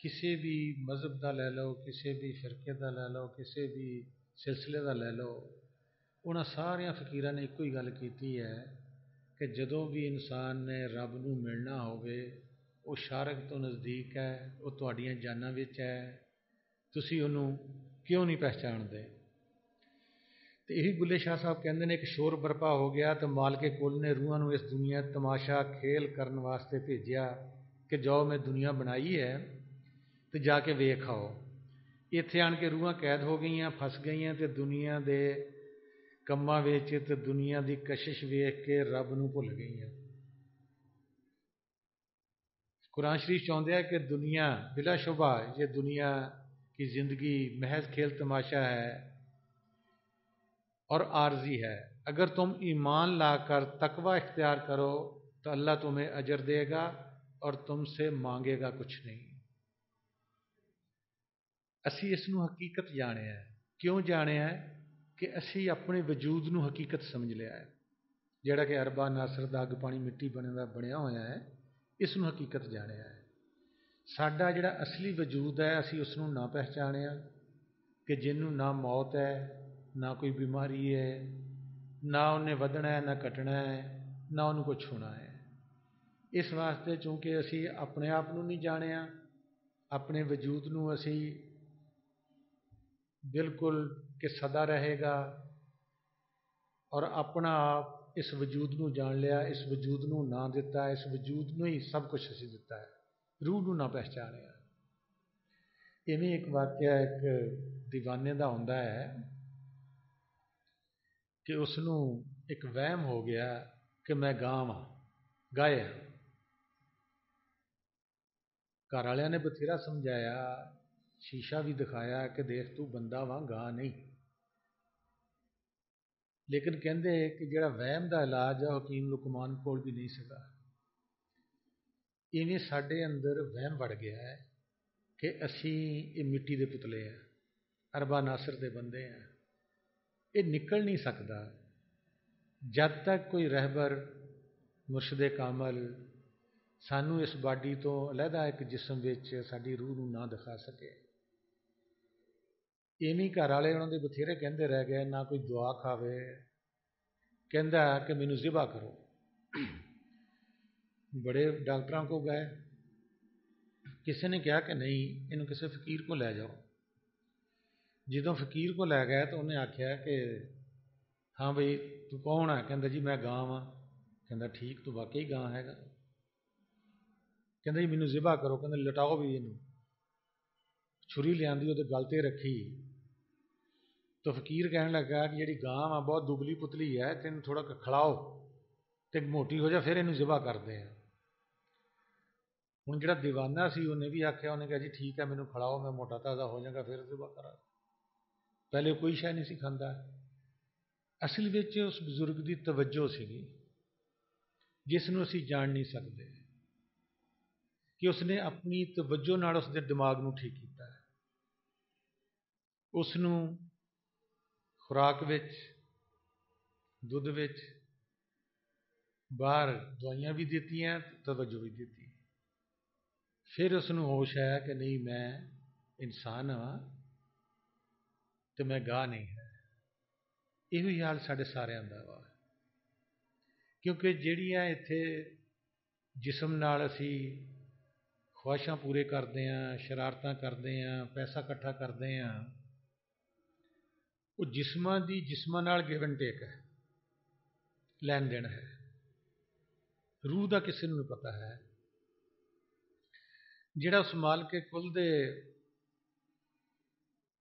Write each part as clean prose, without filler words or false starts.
ਕਿਸੇ ਵੀ ਮਜ਼ਹਬ ਦਾ ਲੈ ਲਓ, ਕਿਸੇ ਵੀ ਫਿਰਕੇ ਦਾ ਲੈ ਲਓ, ਕਿਸੇ ਵੀ ਸਿਲਸਿਲੇ ਦਾ ਲੈ ਲਓ, ਉਹਨਾਂ ਸਾਰਿਆਂ ਫਕੀਰਾਂ ਨੇ ਇੱਕੋ ਹੀ ਗੱਲ ਕੀਤੀ ਹੈ کہ ਜਦੋਂ بھی انسان نے رب ਨੂੰ ਮਿਲਣਾ ਹੋਵੇ ਉਹ ਸ਼ਾਰਕ ਤੋਂ ਨਜ਼ਦੀਕ ਹੈ, ਉਹ ਤੁਹਾਡੀਆਂ ਜਾਨਾਂ ਵਿੱਚ ਹੈ, ਤੁਸੀਂ ਉਹਨੂੰ ਕਿਉਂ ਨਹੀਂ ਪਹਿਚਾਣਦੇ। ਤੇ ਇਹੀ ਬੁੱਲੇ ਸ਼ਾਹ ਸਾਹਿਬ ਕਹਿੰਦੇ ਨੇ, ਇੱਕ ਸ਼ੋਰ ਬਰਪਾ ਹੋ ਗਿਆ ਤਾਂ ਮਾਲਕੇ ਕੁਲ ਨੇ ਰੂਹਾਂ ਨੂੰ ਇਸ ਦੁਨੀਆ ਤਮਾਸ਼ਾ ਖੇਲ ਕਰਨ ਵਾਸਤੇ ਭੇਜਿਆ ਕਿ ਜੋ ਮੈਂ ਦੁਨੀਆ ਬਣਾਈ ਹੈ ਤੇ ਜਾ ਕੇ ਵੇਖ ਆਓ। ਇੱਥੇ ਆਣ ਕੇ ਰੂਹਾਂ ਕੈਦ ਹੋ ਗਈਆਂ, ਫਸ ਗਈਆਂ ਤੇ ਦੁਨੀਆ ਦੇ ਕੰਮਾਂ ਵਿੱਚ ਤੇ ਦੁਨੀਆ ਦੀ ਕਸ਼ਿਸ਼ ਵੇਖ ਕੇ ਰੱਬ ਨੂੰ ਭੁੱਲ ਗਈਆਂ। قرآن شریف چاہتے ہیں کہ دنیا بلا شبہ یہ دنیا کی زندگی محض کھیل تماشا ہے اور عارضی ہے، اگر تم ایمان لا کر تقوی اختیار کرو تو اللہ تمہیں اجر دے گا اور تم سے مانگے گا کچھ نہیں۔ اسی اس نو حقیقت جانے ہیں، کیوں جانے ہیں کہ اسی اپنے وجود نو حقیقت سمجھ لیا ہے، جڑا کہ اربا ناصر دا اگ پانی مٹی بنیا ہوا ہے، اس نو حقیقت جانیا ہے۔ ساڈا جڑا اصلی وجود ہے اسی اس نو نہ پہچانیا کہ جنوں نہ موت ہے، نہ کوئی بیماری ہے، نہ انہیں ودنا ہے، نہ کٹنا ہے، نہ انہوں کچھ ہونا ہے۔ اس واسطے چونکہ اسی اپنے آپ نو نہیں جانیا، اپنے وجود نو اسی بالکل کہ سدا رہے گا، اور اپنا آپ اس وجود نو جان لیا، اس وجود نو نہ دیتا، اس وجود نو ہی سب کچھ اسی دیتا ہے، روح نو نہ پہچانیا۔ ایویں ایک واقعہ ایک دیوانے دا ہوندا ہے کہ اس نو ایک وہم ہو گیا کہ میں گاں ہاں، گائے ہاں۔ گھر والوں نے بتھیرا سمجھایا، شیشہ بھی دکھایا کہ دیکھ تو بندہ واں گاں نہیں، لیکن کہندے کہ جڑا وہم دا علاج ہے حکیم لقمان کول بھی نہیں سکا۔ ایویں ساڈے اندر وہم بڑھ گیا ہے کہ اسی یہ مٹی دے پتلے ہیں، اربا ناصر دے بندے ہیں، یہ نکل نہیں سکتا جد تک کوئی رہبر مرشد کامل سانو اس باڈی تو علیحدہ ایک جسم وچ ساڈی روح نو نہ دکھا سکے۔ ایویں گھر والے انہوں نے بتھیرے کہندے رہ گئے، نہ کوئی دعا کھاوے، کہندا کہ مینوں ذبح کرو۔ بڑے ڈاکٹراں کو گئے، کسی نے کہا کہ نہیں، انہوں کسی فقیر کو لے جاؤ۔ جدوں فقیر کو لے گئے تو انہیں آخیا کہ ہاں بھائی تو کون ہے؟ کہندا جی میں گاں ہاں۔ کہندا ٹھیک، تو واقعی گاں ہے گا۔ کہندا جی مینوں ذبح کرو۔ کہندا لٹاؤ بھی یہ، چھری لیاندی وہ گل تے رکھی۔ تو فقیر کہنے لگا کہ جڑی گاں آ بہت دبلی پتلی ہے، تین تھوڑا کھڑاؤ تے موٹی ہو جائے پھر یہ ذبح کرتے ہیں۔ ہوں جڑا دیوانہ سی انہیں بھی آخیا، انہیں کہا جی ٹھیک ہے مینوں کھڑاؤ، میں موٹا تازہ ہو جاگا پھر ذبح کرا۔ پہلے کوئی شے نہیں سی کھاندا۔ اصل وچ اس بزرگ دی توجہ سی جس نو اسی جان نہیں سکتے کہ اس نے اپنی توجہ نال اس دے دماغ نو ٹھیک کیتا ہے، اس نو خوراک وچ، دودھ وچ، باہر دوائیاں بھی دیتیاں، توجہ بھی دیتی۔ پھر اس نو ہوش ہے کہ نہیں میں انسان ہاں تو میں گاہ نہیں ہے۔ یہ حال سارے سارے دا وا، کیونکہ جہڑیاں اتنے جسم نال اسی خواہشاں پورے کرتے ہیں، شرارتاں کرتے ہیں، پیسہ کٹھا کرتے ہیں، وہ جسماں دی جسماں نال گیو اینڈ ٹیک ہے، لین دین ہے۔ روح دا کسی نوں نہیں پتا ہے۔ جڑا اس مال کے کل دے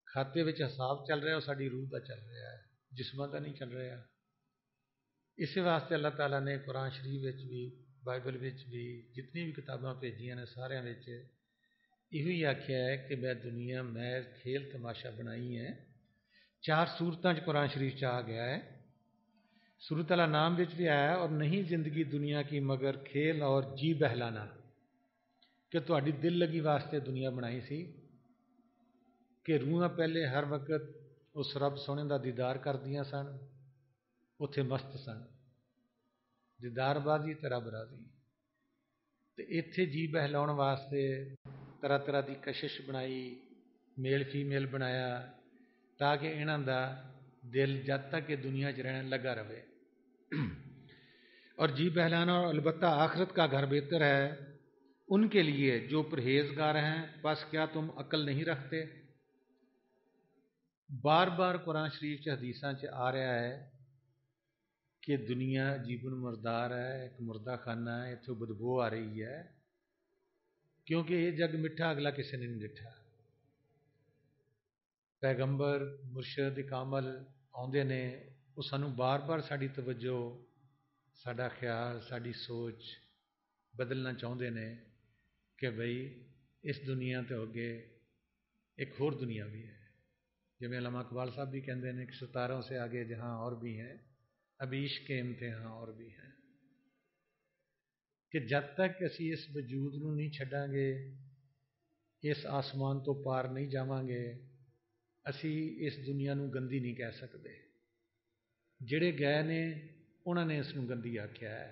کھاتے وچ حساب چل رہا ہے وہ ساری روح دا چل رہا ہے، جسماں دا نہیں چل رہا۔ اسی واسطے اللہ تعالیٰ نے قرآن شریف وچ بھی، بائبل وچ بھی، جتنی بھی کتاباں بھیجیاں نے سارے وچ یہی آخیا ہے کہ میں دنیا محض کھیل تماشا بنائی ہے۔ 4 سورتاں قرآن شریف آ گیا ہے، سورت الانعام وچ بھی آیا ہے، اور نہیں زندگی دنیا کی مگر کھیل اور جی بہلانا، کہ تہاڈی دل لگی واسطے دنیا بنائی سی کہ روحاں پہلے ہر وقت اس رب سونے دا دیدار کردیاں سن، اتنے مست سن، دیدار بازی تے رب راضی، تے ایتھے جی بہلاؤن واسطے طرح طرح کی کشش بنائی، میل فیمیل بنایا تاکہ انہوں کا دل جد تک یہ دنیا چ رہنا لگا رہے۔ اور جی بہلانا اور البتہ آخرت کا گھر بہتر ہے ان کے لیے جو پرہیزگار ہیں، بس کیا تم عقل نہیں رکھتے؟ بار بار قرآن شریف چ حدیثاں چ آ رہا ہے کہ دنیا جیبن مردار ہے، ایک مردہ خانہ ہے، اتوں بدبو آ رہی ہے کیونکہ یہ جگ میٹھا اگلا کسی نے نہیں ڈٹھا۔ پیغمبر مرشد کامل آتے نے، وہ سانو بار بار ساری توجہ، ساڈا خیال، ساری سوچ بدلنا چاہتے ہیں کہ بھئی اس دنیا تے ہوگے ایک اور دنیا بھی ہے۔ جی علامہ اقبال صاحب بھی کہتے ہیں کہ ستاروں سے آگے جہاں اور بھی ہیں، ابیش کے امتحان اور بھی ہیں، کہ جب تک اسی اس وجود نو نہیں چھڈاں گے، اس آسمان تو پار نہیں جاواں گے، اسی اس دنیا نو گندی نہیں کہہ سکتے۔ جڑے گئے نے انہوں نے اس نو گندی آکھیا ہے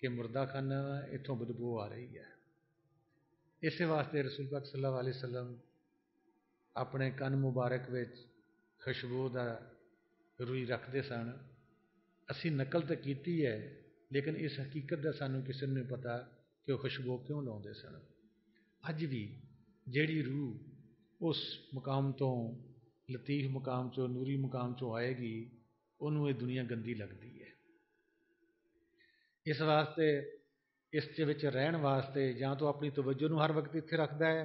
کہ مردہ خانہ اتوں بدبو آ رہی ہے۔ اسی واسطے رسول پاک صلی اللہ علیہ وسلم اپنے کن مبارک وچ خوشبو دا روئی رکھتے سن۔ اسی نقل تو کیتی ہے لیکن اس حقیقت دا سانو کسی نے نہیں پتا کہ وہ خوشبو کیوں لاؤندے سن۔ اج بھی جیڑی روح اس مقام تو لطیف مقام چو نوری مقام چو آئے گی انہوں یہ دنیا گندی لگتی ہے۔ اس واسطے اس وچ رہن واسطے یا تو اپنی توجہ نو ہر وقت اتنے رکھتا ہے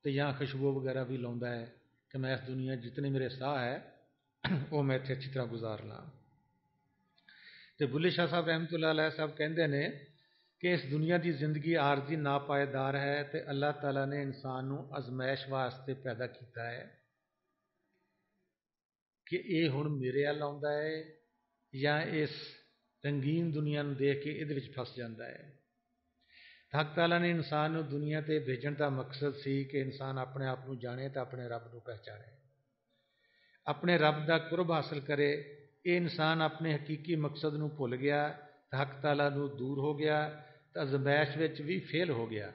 تو یا خوشبو وغیرہ بھی لاؤندا ہے کہ میں اس دنیا جتنے میرے ساہ ہے وہ میں اتنے اچھی طرح گزارنا۔ تو بلے شاہ صاحب رحمۃ اللہ علیہ صاحب کہندے نے کہ اس دنیا دی زندگی عارضی ناپائیدار ہے تو اللہ تعالیٰ نے انسان نو ازمائش واسطے پیدا کیتا ہے کہ اے ہن میرے ال آوندا ہے یا اس رنگین دنیا نو دیکھ کے ادھے وچ پھس جاندا ہے۔ حق تعالیٰ نے انسان نو دنیا تے بھیجن دا مقصد سی کہ انسان اپنے آپ نو جانے تے اپنے رب نو پہچانے، اپنے رب دا قرب حاصل کرے۔ اے انسان اپنے حقیقی مقصد نو بھول گیا، حق تعالیٰ نو دور ہو گیا، تے ازمائش وچ بھی فیل ہو گیا،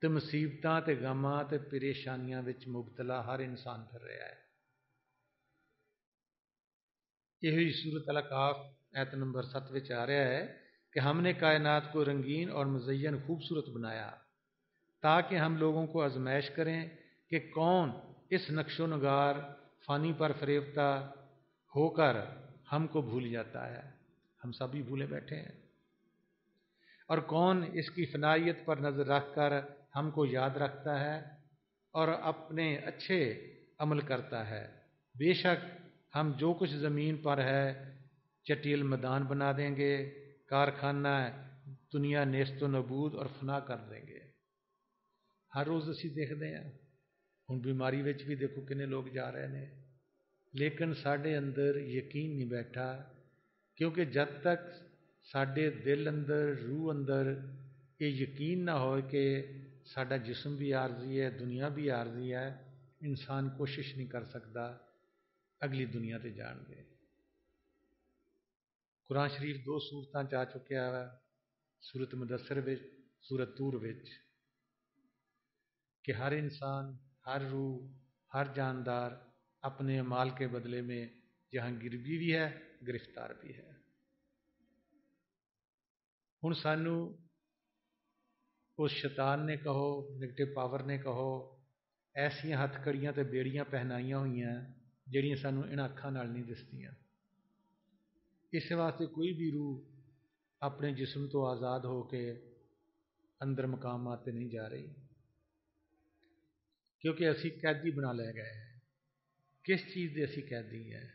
تے مصیبتاں تے غماں تے پریشانیاں وچ مبتلا ہر انسان پھر رہا ہے۔ یہی سورۃ الاقاف آیت نمبر 7 وچ آ رہا ہے کہ ہم نے کائنات کو رنگین اور مزین خوبصورت بنایا تاکہ ہم لوگوں کو آزمائش کریں کہ کون اس نقش و نگار فانی پر فریفتہ ہو کر ہم کو بھول جاتا ہے، ہم سبھی بھولے بیٹھے ہیں، اور کون اس کی فنائیت پر نظر رکھ کر ہم کو یاد رکھتا ہے اور اپنے اچھے عمل کرتا ہے۔ بے شک ہم جو کچھ زمین پر ہے چٹیل میدان بنا دیں گے، کارخانہ دنیا نیست و نبود اور فنا کر دیں گے۔ ہر روز اسی دیکھتے ہیں، ہن بیماری وچ بھی دیکھو کنے لوگ جا رہے ہیں، لیکن ساڈے اندر یقین نہیں بیٹھا، کیونکہ جب تک ساڈے دل اندر روح اندر یہ یقین نہ ہو کہ ساڈا جسم بھی عارضی ہے، دنیا بھی عارضی ہے، انسان کوشش نہیں کر سکتا اگلی دنیا تے جان دے۔ قرآن شریف 2 سورتاں چ آ چکیا ہے، سورۃ مدثر وچ، سورۃ طور وچ، کہ ہر انسان، ہر روح، ہر جاندار اپنے اعمال کے بدلے میں جہانگیر بھی ہے، گرفتار بھی ہے۔ ہن سانو اس شیطان نے کہو، نیگیٹو پاور نے کہو، ایسیاں ہتھ کڑیاں تے بیڑیاں پہنائیاں ہوئی ہیں جہڑیاں سانو انہاں اکھاں نال نہیں دستیاں۔ اس واسطے کوئی بھی روح اپنے جسم تو آزاد ہو کے اندر مقامات تے نہیں جا رہی، کیونکہ اسی قیدی بنا لے گئے ہیں۔ کس چیز دے اسی قیدی ہیں؟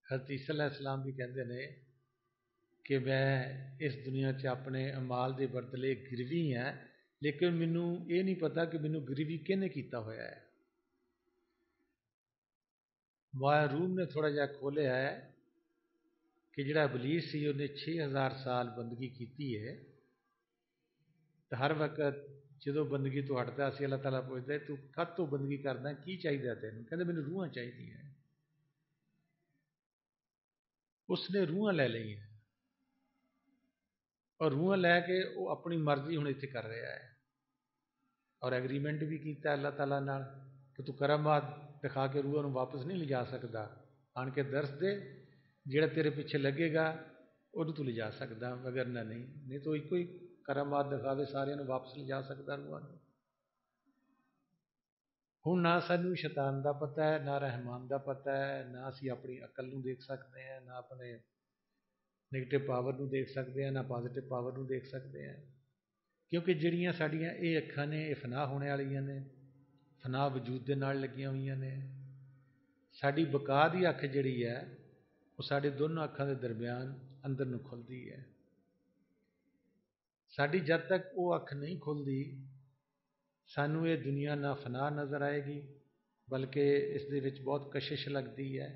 حضرت عیسیٰ علیہ السلام بھی کہتے ہیں کہ میں اس دنیا چ اپنے اعمال دے بدلے گروی ہیں، لیکن مینوں یہ نہیں پتا کہ مینوں گروی کہنے کیتا ہوا ہے۔ مایا روم نے تھوڑا جہا کھولیا ہے کہ جڑا ابلیس سی انہیں 6000 سال بندگی کیتی ہے، تو ہر وقت جدو بندگی تو ہٹتا سی اللہ تعالیٰ پوچھتا ہے تو کد تو بندگی کرنا، کی چاہیے تینوں؟ کہتے مینوں روحاں چاہیے ہیں۔ اس نے روحاں لے لی ہیں اور روحاں لے کے وہ اپنی مرضی ہن اتنے کر رہا ہے۔ اور ایگریمنٹ بھی کیتا اللہ تعالیٰ نال کہ تو کرامات دکھا کے روح نو واپس نہیں لجا سکتا، آن کے درس دے جڑا تیرے پیچھے لگے گا وہ تو لجا سکتا، وگرنہ نہیں تو ایک ہی کرامات دکھاوے سارے نو واپس لجا سکتا روح نو۔ ہوں نہ سانو شیطان دا پتہ ہے، نہ رحمان دا پتہ ہے، نہ اسی اپنی عقل نو دیکھ سکتے ہیں، نہ اپنے نیگیٹو پاور نو دیکھ سکتے ہیں، نہ پازیٹو پاور نو دیکھ سکتے ہیں، کیونکہ جڑیاں ساڈیاں یہ اکھاں نے یہ فنا ہونے والیاں نے، فنا وجود دے نال لگیاں ہوئیاں نے۔ ساڈی بقا دی اکھ جڑی ہے وہ ساڈے دونوں اکھاں دے درمیان اندر نو کھلدی ہے۔ ساڈی جد تک وہ اکھ نہیں کھلدی سانو یہ دنیا نہ فنا نظر آئے گی، بلکہ اس دے وچ بہت کشش لگتی ہے۔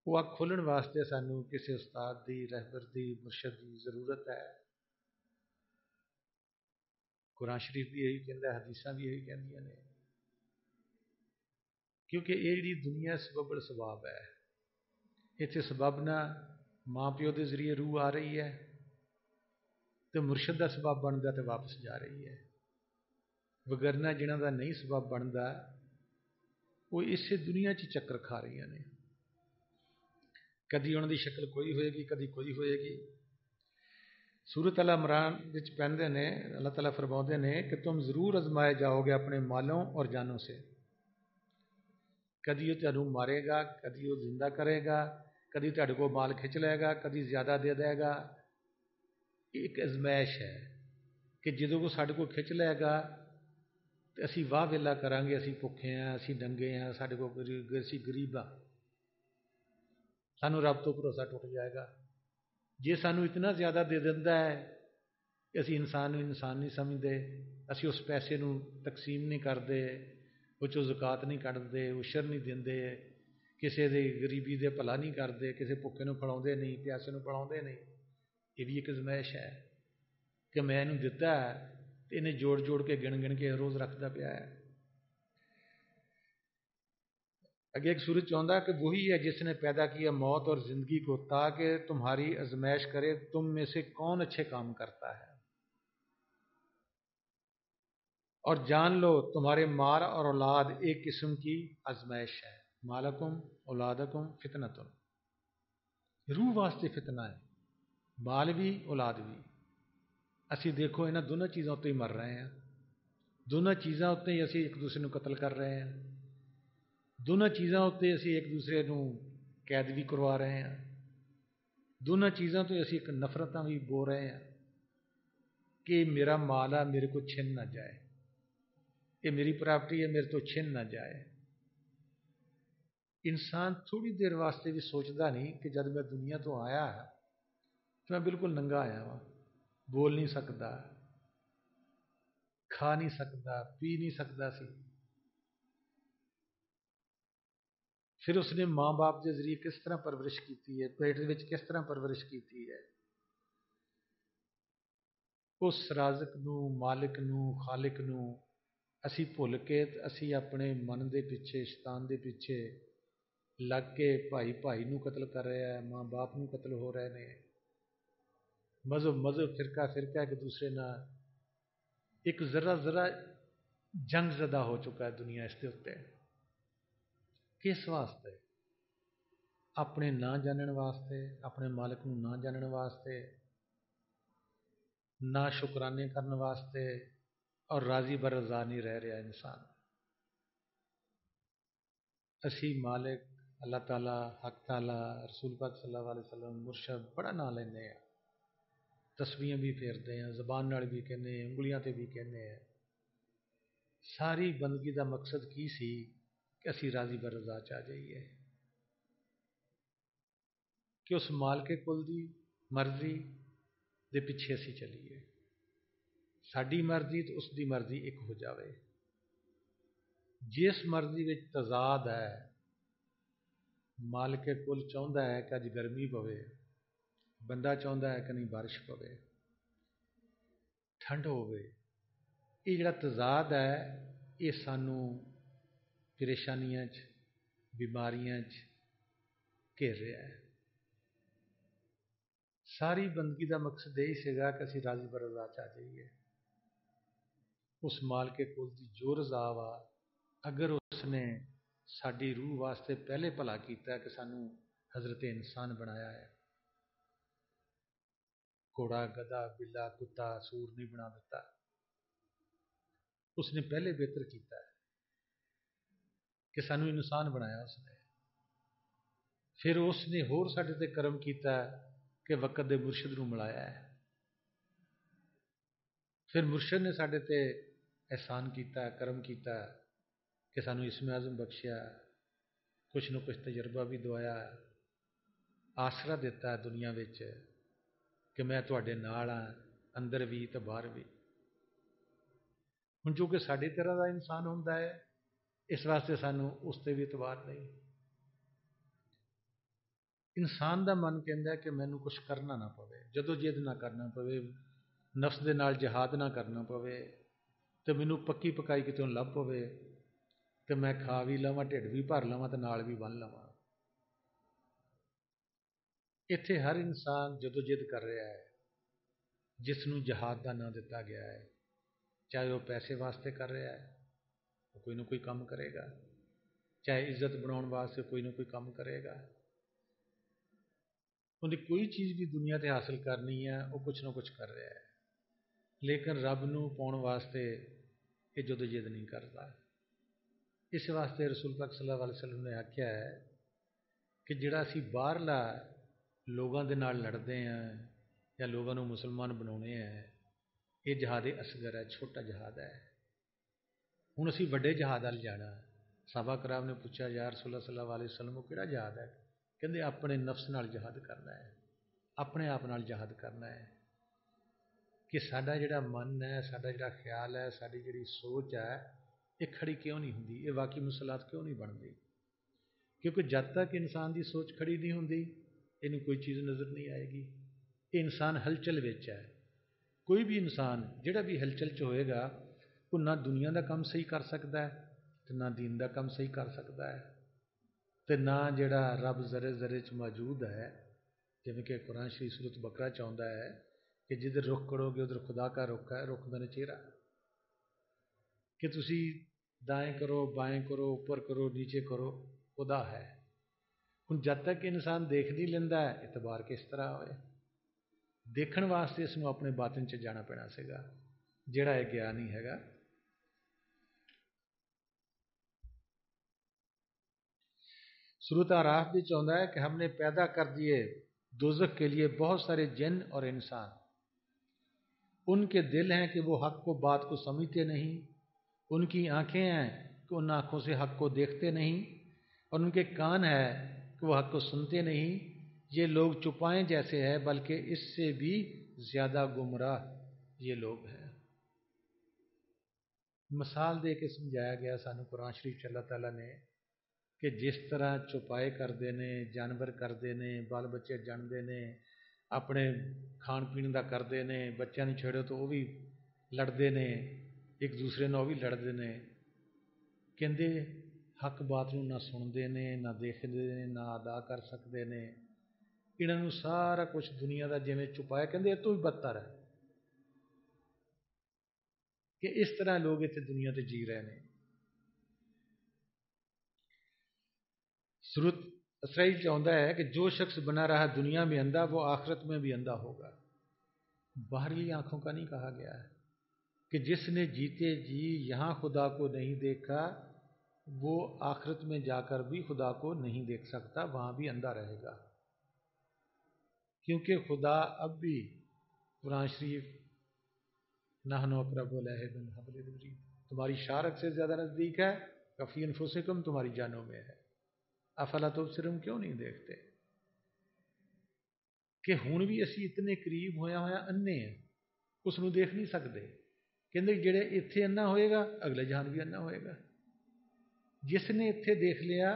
وہ اکھ کھلن واسطے سانو کسی استاد دی، رہبر دی، مرشد دی ضرورت ہے۔ قرآن شریف بھی یہی کہندا ہے، حدیثاں بھی یہی کہندیاں نے، کیونکہ یہ جڑی دنیا سبب الاسباب ہے، اتنے سبب نہ ماں پیو کے ذریعے روح آ رہی ہے تو مرشد کا سبب بنتا تو واپس جا رہی ہے، وگرنہ جنہوں کا نہیں سبب بنتا وہ اسی دنیا چکر کھا رہی نے، کدی انہوں کی شکل کوئی ہوئے گی، کدی کوئی ہوئے گی۔ سورۃ ال عمران پڑھتے ہیں اللہ تعالیٰ فرماتے ہیں کہ تم ضرور آزمائے جاؤ گے اپنے مالوں اور جانوں سے، کدی وہ تمہیں مارے گا، کدی وہ زندہ کرے گا، کدی تہاڈے کو مال کھچ لے گا، کدی زیادہ دے دے گا۔ ایک ازمائش ہے کہ جدوں کو ساڈے کو کھچ لے گا تو اسی واہ ویلا کریں گے، اسی بھکھے ہیں، اسی ننگے ہیں، ساڈے کو اسی غریب ہاں، سانو رب تو بھروسہ ٹوٹ جائے گا۔ جے سانو اتنا زیادہ دے دیندا ہے کہ اسی انسان نو انسان نہیں سمجھتے، اسی اس پیسے نو تقسیم نہیں کرتے، وہ چو زکات نہیں کٹتے، عشر نہیں دیندے، کسی دے غریبی دے بھلا نہیں کرتے، کسی بھکے نو پڑھاؤندے نہیں، پیاسے نو پڑھاؤندے نہیں۔ یہ بھی ایک ازمائش ہے کہ میں انہوں دیتا ہے تو انہیں جوڑ جوڑ کے گن گن کے روز رکھتا پیا ہے۔ اگے ایک سورج چاہتا ہے کہ وہی ہے جس نے پیدا کیا موت اور زندگی کو تاکہ تمہاری آزمائش کرے تم میں سے کون اچھے کام کرتا ہے، اور جان لو تمہارے مال اور اولاد ایک قسم کی آزمائش ہے۔ مالکم اولادکم فتنۃ، روح واسطے فتنہ ہے، مال بھی اولاد بھی۔ اسی دیکھو انہاں دونوں چیزوں تے ہی مر رہے ہیں، دونوں چیزاں اتنے ہی اسی ایک دوسرے نو قتل کر رہے ہیں، دونوں چیزاں اتنے اسی ایک دوسرے نو قید بھی کروا رہے ہیں، دونوں چیزاں تو اسی ایک نفرتاں بھی بو رہے ہیں کہ میرا مال ہے میرے کو چھن نہ جائے، یہ میری پراپرٹی ہے میرے تو چھن نہ جائے۔ انسان تھوڑی دیر واسطے بھی سوچتا نہیں کہ جب میں دنیا تو آیا تو میں بالکل ننگا آیا ہوں، بول نہیں سکتا، کھا نہیں سکتا، پی نہیں سکتا سی، پھر اس نے ماں باپ کے ذریعے کس طرح پرورش کی ہے، پیٹ میں کس طرح پرورش کی ہے، اس رازق نو، مالک نو، خالق نو اسی بھول کے اسی اپنے من دے پیچھے، شیطان دے پیچھے لگ کے بھائی بھائی نو قتل کر رہا ہے، ماں باپ نو قتل ہو رہے ہیں، مذہب فرقہ ایک دوسرے نہ ایک ذرا ذرا جنگ زدہ ہو چکا ہے دنیا اس کے اتنے۔ کس واسطے؟ اپنے نہ جانن واسطے، اپنے مالک نو نہ جانن واسطے، نہ شکرانے کرنے واسطے، اور راضی برضا نہیں رہ رہا انسان۔ اسی مالک اللہ تعالیٰ، حق تعالیٰ، رسول پاک صلی اللہ علیہ وسلم، مرشد بڑا نام لینے ہیں، تسبیحاں بھی پھیرتے ہیں، زبان نال بھی کہنے ہیں، انگلیاں تے بھی کہنے ہیں۔ ساری بندگی دا مقصد کی سی کہ اسی راضی برضا چاہ جائیے، کہ اس مالک کل دی مرضی دے پیچھے اسی چلیے، ساڈی مرضی تو اس دی مرضی ایک ہو جاوے۔ جس مرضی وچ تضاد ہے، مالک کل چاہتا ہے کہ اج گرمی پوے، بندہ چاہتا ہے کہ نہیں بارش پوے، ٹھنڈ ہوے، یہ جڑا تضاد ہے یہ سانو پریشانیاں بیماریاں گھیر رہا ہے۔ ساری بندگی دا مقصد یہی سیگا کہ اسی راضی برضا چاہ جائیے۔ اس مالک کل دی جو رضا وا، اگر اس نے ساری روح واسطے پہلے بھلا کیتا ہے کہ سانو حضرت انسان بنایا ہے، گھوڑا گدھا بلا کتا سور نہیں بنا دیتا، اس نے پہلے بہتر کیتا ہے کہ سانو انسان بنایا اس نے، پھر اس نے ہور ساڈے تے کرم کیتا ہے کہ وقت دے مرشد نو ملایا ہے، پھر مرشد نے ساڈے تے احسان کیتا ہے، کرم کیتا ہے کہ سانو اسم اعظم بخشیا، کچھ نہ کچھ تجربہ بھی دوایا، آسرا دیتا ہے دنیا وچ کہ میں تواڈے نال ہاں، اندر بھی تے باہر بھی۔ ہن جو کہ ساڈی طرح دا انسان ہوندا ہے، اس واسطے سانو اس تے بھی اعتبار نہیں۔ انسان دا من کہندا ہے کہ مینوں کچھ کرنا نہ پوے، جدوجہد نہ کرنا پوے، نفس دے نال جہاد نہ کرنا پوے، تے مینوں پکی پکائی کتوں لب پوے تے میں کھا بھی لواں، ڈھڈ بھی بھر لواں تے نال بھی بن لواں۔ اتنے ہر انسان جدوجہد کر رہا ہے جس نو جہاد دا نام دتا گیا ہے، چاہے وہ پیسے واسطے کر رہا ہے، وہ کوئی نہ کوئی کام کرے گا، چاہے عزت بناؤن واسطے کوئی نہ کوئی کام کرے گا، انہیں کوئی چیز بھی دنیا تے حاصل کرنی ہے وہ کچھ نہ کچھ کر رہا ہے، لیکن رب نو پاؤن واسطے یہ جدوجہد نہیں کرتا۔ اس واسطے رسول پاک صلی اللہ علیہ وسلم نے آکھیا ہے کہ جڑا اسی باہرلا لوگاں دے نال لڑتے ہیں یا لوگوں نو مسلمان بناونے ہیں، یہ جہاد اصغر ہے، چھوٹا جہاد ہے۔ ہن اسی وڈے جہاد وال جانا ہے۔ صحابہ کرام نے پوچھا یا رسول اللہ صلی اللہ علیہ وسلم وہ کہڑا جہاد ہے؟ کہندے اپنے نفس نال جہاد کرنا ہے، اپنے آپ نال جہاد کرنا ہے کہ ساڈا جڑا من ہے، ساڈا جڑا خیال ہے، ساڈی جڑی سوچ ہے، یہ کھڑی کیوں نہیں ہوندی، یہ واقعی مسلات کیوں نہیں بنتی؟ کیونکہ جب تک انسان دی سوچ کھڑی نہیں ہوندی، اینوں کوئی چیز نظر نہیں آئے گی۔ یہ انسان ہلچل وچ ہے، کوئی بھی انسان جڑا بھی ہلچل چ ہوئے گا وہ نہ دنیا دا کام صحیح کر سکتا ہے تے نہ دین دا کام صحیح کر سکتا ہے، تے نہ جڑا رب ذرے ذرے چ موجود ہے، جویں کہ قرآن شریف سورۃ بقرہ چاہتا ہے کہ جدھر رخ کرو گے ادھر خدا کا رخ ہے، رخ میں نے چہرہ کہ تسی دائیں کرو بائیں کرو اوپر کرو نیچے کرو، خدا ہے۔ ہن جب تک انسان دیکھ نہیں لینا ہے، اعتبار کس طرح ہوئے؟ دیکھن واسطے اس نو اپنے باطن چ جانا پینا سے گا، جڑا یہ گیا نہیں ہے گا۔ سورۃ اعراف بھی چاہتا ہے کہ ہم نے پیدا کر دیے دوزخ کے لیے بہت سارے جن اور انسان، ان کے دل ہیں کہ وہ حق کو بات کو سمجھتے نہیں، ان کی آنکھیں ہیں کہ ان آنکھوں سے حق کو دیکھتے نہیں، اور ان کے کان ہیں کہ وہ حق کو سنتے نہیں، یہ لوگ چپائیں جیسے ہیں بلکہ اس سے بھی زیادہ گمراہ یہ لوگ ہیں۔ مثال دے کے سمجھایا گیا سانو قرآن شریف چ اللہ تعالیٰ نے کہ جس طرح چوپائے کرتے ہیں، جانور کرتے ہیں، بال بچے جنتے ہیں، اپنے کھان پین کا کرتے ہیں، بچوں نہیں چھیڑو تو وہ بھی لڑتے ہیں، ایک دوسرے نال وہ بھی لڑتے ہیں، کہندے حق بات نو نہ سنتے ہیں، نہ دیکھتے ہیں، نہ ادا کر سکتے ہیں، انہوں سارا کچھ دنیا کا جویں چپایا، کہندے یہ تو بھی بدتر ہے کہ اس طرح لوگ اتنے دنیا تے جی رہے ہیں۔ سورۃ اسرائیل چاہتا ہے کہ جو شخص بنا رہا دنیا میں اندھا وہ آخرت میں بھی اندھا ہوگا۔ باہرلی آنکھوں کا نہیں کہا گیا ہے کہ جس نے جیتے جی یہاں خدا کو نہیں دیکھا وہ آخرت میں جا کر بھی خدا کو نہیں دیکھ سکتا، وہاں بھی اندھا رہے گا، کیونکہ خدا اب بھی قرآن شریف نحن اقرب الیہ من حبل الورید، تمہاری شارک سے زیادہ نزدیک ہے، کفی انفسکم تمہاری جانوں میں ہے، افلا تبصرون کیوں نہیں دیکھتے؟ کہ ہن بھی اسی اتنے قریب ہویا انے ہیں، اس نو دیکھ نہیں سکتے، کہندے جڑے ایتھے انا ہوئے گا اگلے جہان بھی انا ہوئے گا، جس نے ایتھے دیکھ لیا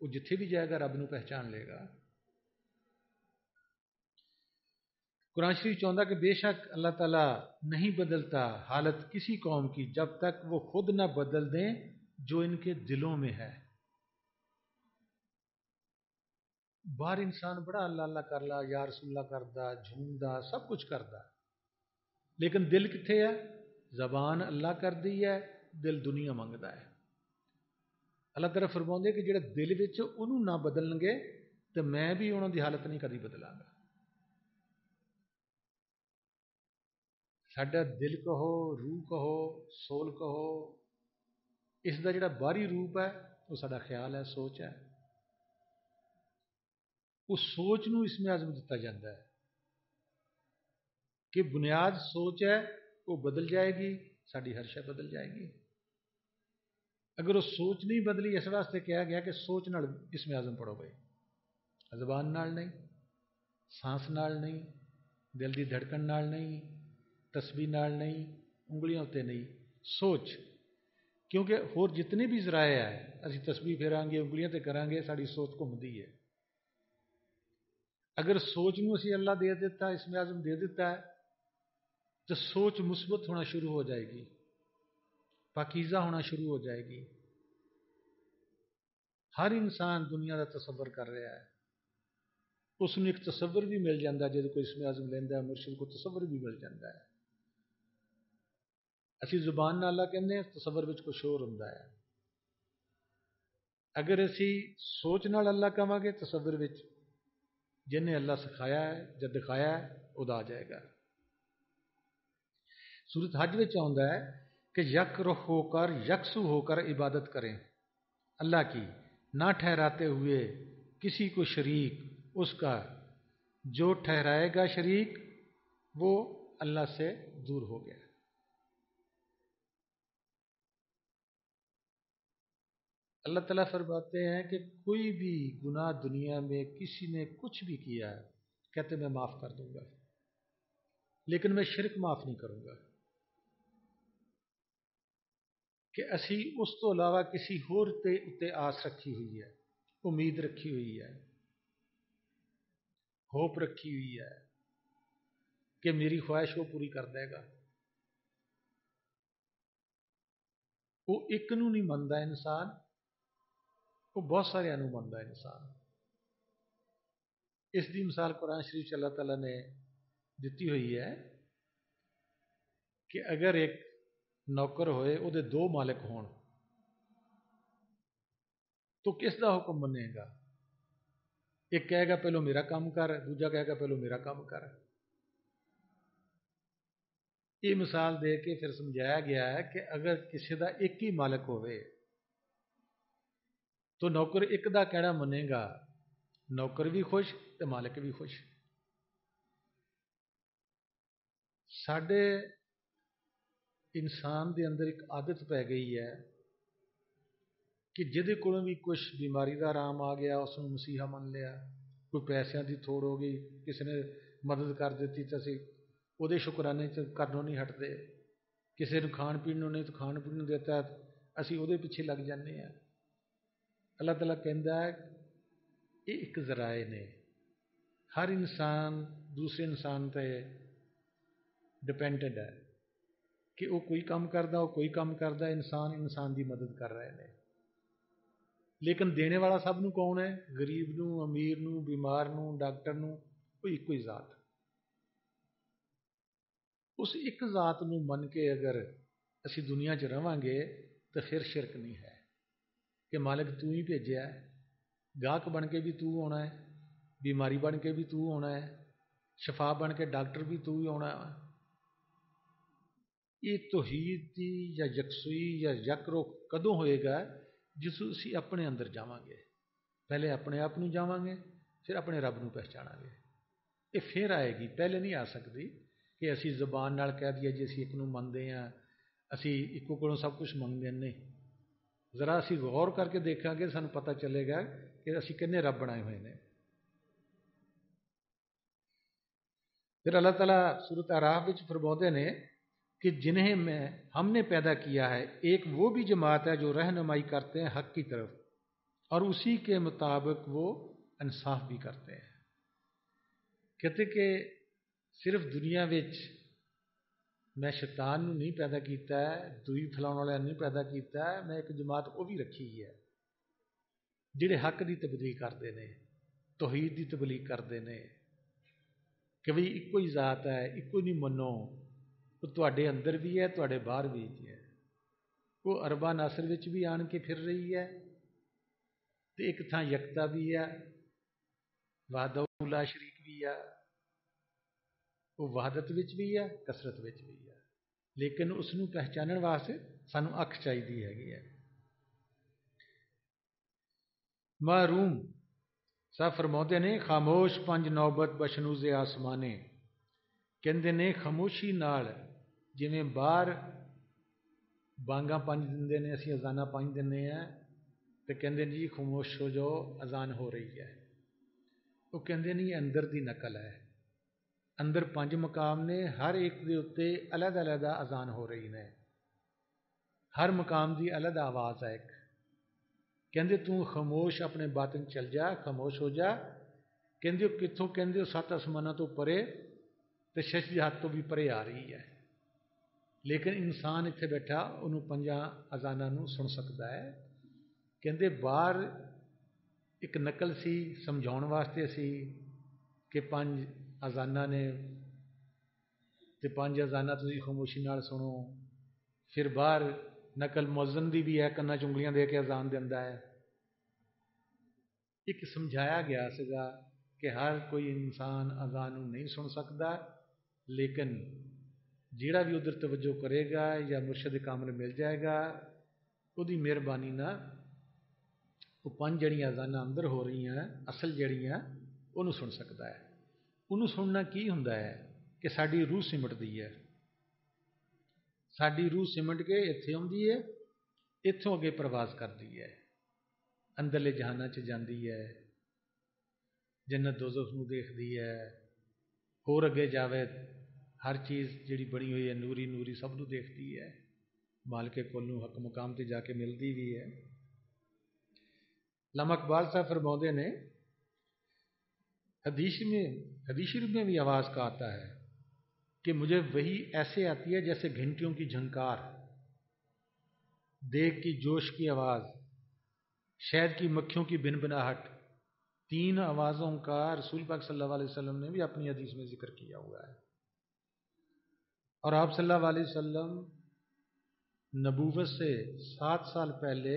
وہ جتھے بھی جائے گا رب نو پہچان لے گا۔ قرآن شریف چاہتا کہ بے شک اللہ تعالیٰ نہیں بدلتا حالت کسی قوم کی جب تک وہ خود نہ بدل دیں جو ان کے دلوں میں ہے۔ باہر انسان بڑا اللہ اللہ کر لا، یا رسول اللہ کردا، جھومدا، سب کچھ کردا، لیکن دل کتھے ہے؟ زبان اللہ کر دی ہے، دل دنیا منگتا ہے۔ اللہ تعالیٰ فرماਉਂਦੇ کہ ਜਿਹੜਾ ਦਿਲ ਵਿੱਚ ਉਹਨੂੰ ਨਾ ਬਦਲਣਗੇ ਤੇ ਮੈਂ ਵੀ ਉਹਨਾਂ ਦੀ ਹਾਲਤ ਨਹੀਂ ਕਦੀ ਬਦਲਾਂਗਾ। ਸਾਡਾ ਦਿਲ ਕਹੋ, ਰੂਹ ਕਹੋ, ਸੋਲ ਕਹੋ, ਇਸ ਦਾ ਜਿਹੜਾ ਬਾਹਰੀ ਰੂਪ ਹੈ ਉਹ ਸਾਡਾ ਖਿਆਲ ਹੈ, ਸੋਚ ਹੈ। ਉਸ ਸੋਚ ਨੂੰ ਇਸਮੇ ਆਜ਼ਮ ਦਿੱਤਾ ਜਾਂਦਾ ਹੈ کہ بنیاد سوچ ہے وہ بدل جائے گی، ساری ہر شے بدل جائے گی۔ اگر وہ سوچ نہیں بدلی، اس واسطے کہا گیا کہ سوچ نال اسم اعظم پڑھو بھائی، زبان نال نہیں، سانس نال نہیں، دل دی دھڑکن نال نہیں، تسبیح نال نہیں، انگلیاں تے نہیں، سوچ۔ کیونکہ ہور جتنے بھی ذرائع ہے، اسی تسبیح پھیران گے، انگلیاں تے کران گے، ساری سوچ گھومدی ہے۔ اگر سوچ نو اسی اللہ دے دیتا، اسم اعظم دے دیتا ہے، تو سوچ مثبت ہونا شروع ہو جائے گی، پاکیزہ ہونا شروع ہو جائے گی۔ ہر انسان دنیا کا تصور کر رہا ہے، اس نے ایک تصور بھی مل جاتا ہے، جب کوئی اسم اعظم لینا ہے، مرشد کو تصور بھی مل جاتا ہے۔ اسی زبان نال اللہ کہنے ہیں، تصور وچ کچھ اور ہوندا ہے۔ اگر اسی سوچ نال اللہ کہاں گے، تصور وچ جنہیں اللہ سکھایا ہے یا دکھایا ہے وہ آ جائے گا۔ سورۃ حج میں آتا ہے کہ یک رخ ہو کر، یکسو ہو کر عبادت کریں اللہ کی، نہ ٹھہراتے ہوئے کسی کو شریک اس کا، جو ٹھہرائے گا شریک وہ اللہ سے دور ہو گیا۔ اللہ تعالیٰ فرماتے ہیں کہ کوئی بھی گناہ دنیا میں کسی نے کچھ بھی کیا ہے، کہتے میں معاف کر دوں گا، لیکن میں شرک معاف نہیں کروں گا، کہ اسی اس تو علاوہ کسی ہور تے آس رکھی ہوئی ہے، امید رکھی ہوئی ہے، ہوپ رکھی ہوئی ہے کہ میری خواہش وہ پوری کر دے گا۔ وہ ایک نو نہیں منتا انسان، وہ بہت سارے نو منتا انسان۔ اس دی مثال قرآن شریف اللہ تعالیٰ نے دیتی ہوئی ہے کہ اگر ایک نوکر ہوئے، وہ دے دو مالک ہون، تو کس دا حکم منے گا؟ ایک کہے گا پہلو میرا کام کر، دوجا کہے گا پہلو میرا کام کر۔ یہ مثال دے کے پھر سمجھایا گیا ہے کہ اگر کسی دا ایک ہی مالک ہوئے تو نوکر ایک دا کہنا منے گا، نوکر بھی خوش تو مالک بھی خوش۔ ساڈے انسان دے اندر ایک عادت پی گئی ہے کہ جہدے کولوں بھی کچھ بیماری دا آرام آ گیا اس نے مسیحا من لیا، کوئی پیسوں دی تھوڑ ہو گئی، کسی نے مدد کر دیتی تو اسی وہ شکرانے کرنوں نہیں ہٹتے، کسی نے کھان پین نہیں تو کھان پین دیتا اسی وہ پیچھے لگ جانے ہیں۔ اللہ تعالیٰ کہندا ہے یہ ایک ذرائع نے، ہر انسان دوسرے انسان پہ ڈپینڈنٹ ہے کہ وہ کوئی کام کردا، وہ کوئی کام کردا، انسان انسان دی مدد کر رہے ہیں، لیکن دینے والا سب نو کون ہے؟ غریب نو، امیر نو، بیمار نو، ڈاکٹر نو، وہ ایک ہی ذات۔ اس ایک ذات نو من کے اگر اسی دنیا چ رہاں گے تو پھر شرک نہیں ہے کہ مالک تو ہی بھیجیا ہے، گاہک بن کے بھی تو ہونا ہے، بیماری بن کے بھی تو ہونا ہے، شفا بن کے ڈاکٹر بھی تو ہی ہونا ہے۔ یہ توحید دی یا یکسوئی یا یک رخ کدوں ہوئے گا؟ جس اسی اپنے اندر جاواں گے، پہلے اپنے آپ نو جاواں گے، پھر اپنے رب نو پہچانا گے۔ یہ پھر آئے گی، پہلے نہیں آ سکتی کہ اسی زبان نال کہہ دیا جی اسی ایک نو منتے ہیں، اسی ایکو کولوں سب کچھ منگتے ہیں۔ نہیں، ذرا اسی غور کر کے دیکھا گے سانوں پتہ چلے گا کہ اسی کنے رب بنائے ہوئے ہیں۔ پھر اللہ تعالیٰ سورۃ اعراف وچ فرماتے ہیں کہ جنہیں ہم نے پیدا کیا ہے، ایک وہ بھی جماعت ہے جو رہنمائی کرتے ہیں حق کی طرف، اور اسی کے مطابق وہ انصاف بھی کرتے ہیں۔ کہتے کہ صرف دنیا وچ میں شیطان نو نہیں پیدا کیتا ہے، دوئی پھیلاؤن والے نہیں پیدا کیتا ہے، میں ایک جماعت وہ بھی رکھی ہے جڑے حق دی تبلیغ کرتے ہیں، توحید دی تبلیغ کرتے ہیں کہ بھئی ایک ہی ذات ہے، ایک ہی نہیں منو، وہ تواڈے اندر بھی ہے، تواڈے باہر بھی ہے۔ وہ اربا ناصر وچ بھی آن کے پھر رہی ہے، تے ایک تھاں یکتا بھی ہے، وحدہ لا شریک بھی ہے، وہ وحدت وچ بھی ہے، کثرت وچ بھی ہے، لیکن اس نوں پہچانن واسطے سانوں اکھ چاہیدی ہے۔ معروم صاحب فرماتے نے خاموش پنج نوبت بشنوز آسمانے، کہندے نے خاموشی نال جویں باہر بانگاں پنج دندے نے، اسی اذاناں پنج دنے ہیں تے کہندے جی خاموش ہو جاؤ اذان ہو رہی ہے، وہ کہندے نہیں اندر دی نقل ہے۔ اندر پنج مقام نے، ہر ایک دے اتے علیحدہ علیحدہ اذان ہو رہی نے، ہر مقام دی علیحدہ آواز ہے ایک۔ کہندے تو خاموش اپنے باطن چل جا، خاموش ہو جا۔ کہندے کتھوں؟ کہندے سات آسماناں تو پرے تے شش جہات تو بھی پرے آ رہی ہے، لیکن انسان اتنے بیٹھا انہوں پنجاں اذاناں نوں سن سکتا ہے۔ کہندے باہر ایک نقل سی سمجھاؤن واسطے سی کہ پنج اذاناں نے تے پنج اذاناں تسی خاموشی نال سنو، پھر باہر نقل مؤذن دی بھی ہے، کنا چنگلیاں دے کے اذان دیندا ہے۔ ایک سمجھایا گیا سگا کہ ہر کوئی انسان اذان نوں نہیں سن سکتا، لیکن جیڑا بھی ادھر توجہ کرے گا یا مرشد کامل مل جائے گا، وہ دی مہربانی نہ وہ پنج جڑیاں اذاناں اندر ہو رہی ہیں اصل جڑیاں انہوں سن سکتا ہے۔ انہوں سننا کی ہوندا ہے کہ ساری روح سمٹ دی ہے، ساری روح سمٹ کے اتنے آتی ہے، اتوں اگے پرواز کرتی ہے، اندرلے جہاناں چ جاندی ہے، جنت دوزخ نوں دیکھتی ہے، ہور اگے جاوے ہر چیز جڑی بنی ہوئی ہے نوری نوری سب نوں دیکھتی ہے، مالک کل نوں حق مقام تے جا کے ملتی بھی ہے۔ علامہ اقبال صاحب فرماتے نے حدیث شریف میں بھی آواز کا آتا ہے کہ مجھے وہی ایسے آتی ہے جیسے گھنٹیوں کی جھنکار، دیگ کی جوش کی آواز، شہد کی مکھیوں کی بنبناہٹ۔ تین آوازوں کا رسول پاک صلی اللہ علیہ وسلم نے بھی اپنی حدیث میں ذکر کیا ہوا ہے، اور آپ صلی اللہ علیہ وسلم نبوت سے 7 سال پہلے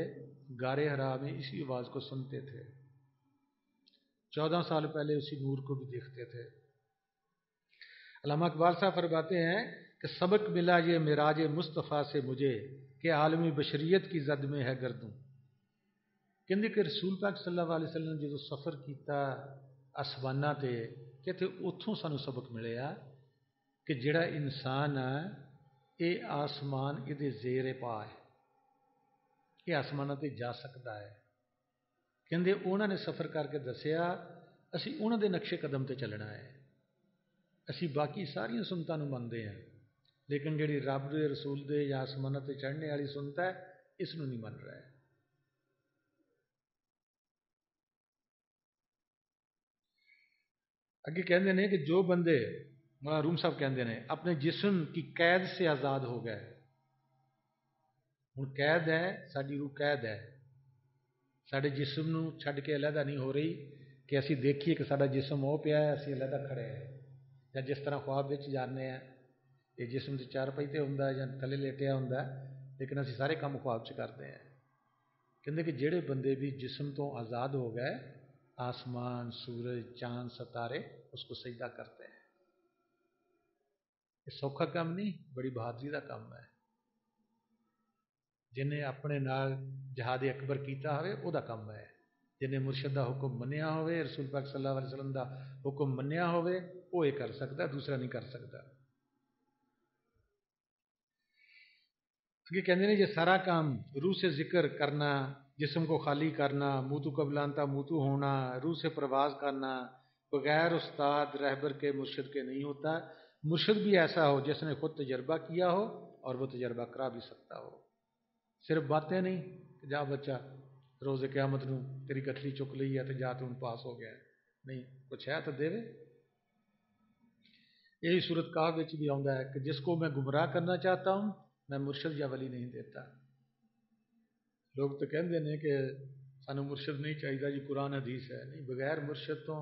غار حرا میں اسی آواز کو سنتے تھے، 14 سال پہلے اسی نور کو بھی دیکھتے تھے۔ علامہ اقبال صاحب فرماتے ہیں کہ سبق ملا یہ معراج مصطفیٰ سے مجھے کہ عالمی بشریت کی زد میں ہے گردوں۔ کہندے کہ رسول پاک صلی اللہ علیہ وسلم نے جو سفر کیتا آسماناں تے، کہتے اتھوں سانو سبق ملیا کہ جڑا انسان ہے اے آسمان یہ زیر پا ہے، یہ آسماناں تے جا سکتا ہے۔ کہندے انہوں نے سفر کر کے دسیا اسی انہوں دے نقشے قدم تے چلنا ہے، اسی باقی ساری سنتاں نوں منتے ہیں، لیکن جڑی رب دے رسول دے یا آسماناں تے چڑھنے والی سنت ہے اس نوں نہیں من رہا ہے۔ اگے کہندے نے کہ جو بندے روم صاحب کہندے نے اپنے جسم کی قید سے آزاد ہو گئے، ہن قید ہے ساری روح قید ہے، سارے جسم نوں چھڈ کے علیحدہ نہیں ہو رہی کہ اسی دیکھیے کہ سارا جسم ہو پیا ہے اسی علیحدہ کھڑے ہیں، یا جس طرح خواب وچ جانے ہیں یہ جسم تے چار پہیے ہوندا ہے یا تھلے لیٹیا ہوندا ہے، لیکن اسی سارے کام خواب چ کرتے ہیں۔ کہندے کہ جڑے بندے بھی جسم تو آزاد ہو گئے، آسمان سورج چاند ستارے اس کو سجدہ کرتے ہیں۔ یہ سوکھا کام نہیں، بڑی بہادری کا کام ہے، جنہیں اپنے نال جہاد اکبر کیتا ہوئے او دا کام ہے، جنہیں مرشد دا حکم منیا ہوئے، رسول پاک صلی اللہ علیہ وسلم دا حکم منیا ہوئے وہ یہ کر سکتا، دوسرا نہیں کر سکتا۔ یہ کہتے ہیں یہ سارا کام روح سے ذکر کرنا، جسم کو خالی کرنا، منہ تو قبلانتا منہ تو ہونا، روح سے پرواز کرنا بغیر استاد رہبر کے مرشد کے نہیں ہوتا۔ مرشد بھی ایسا ہو جس نے خود تجربہ کیا ہو اور وہ تجربہ کرا بھی سکتا ہو، صرف باتیں نہیں کہ جا بچہ روز قیامت نوں تیری گٹھلی چک لی ہے تو جا تو پاس ہو گیا، نہیں کچھ ہے تو دے۔ یہی صورت کاف وچ بھی آتا ہے کہ جس کو میں گمراہ کرنا چاہتا ہوں میں مرشد یا ولی نہیں دیتا۔ لوگ تو کہتے ہیں کہ سانو مرشد نہیں چاہیے جی قرآن حدیث ہے، نہیں، بغیر مرشد تو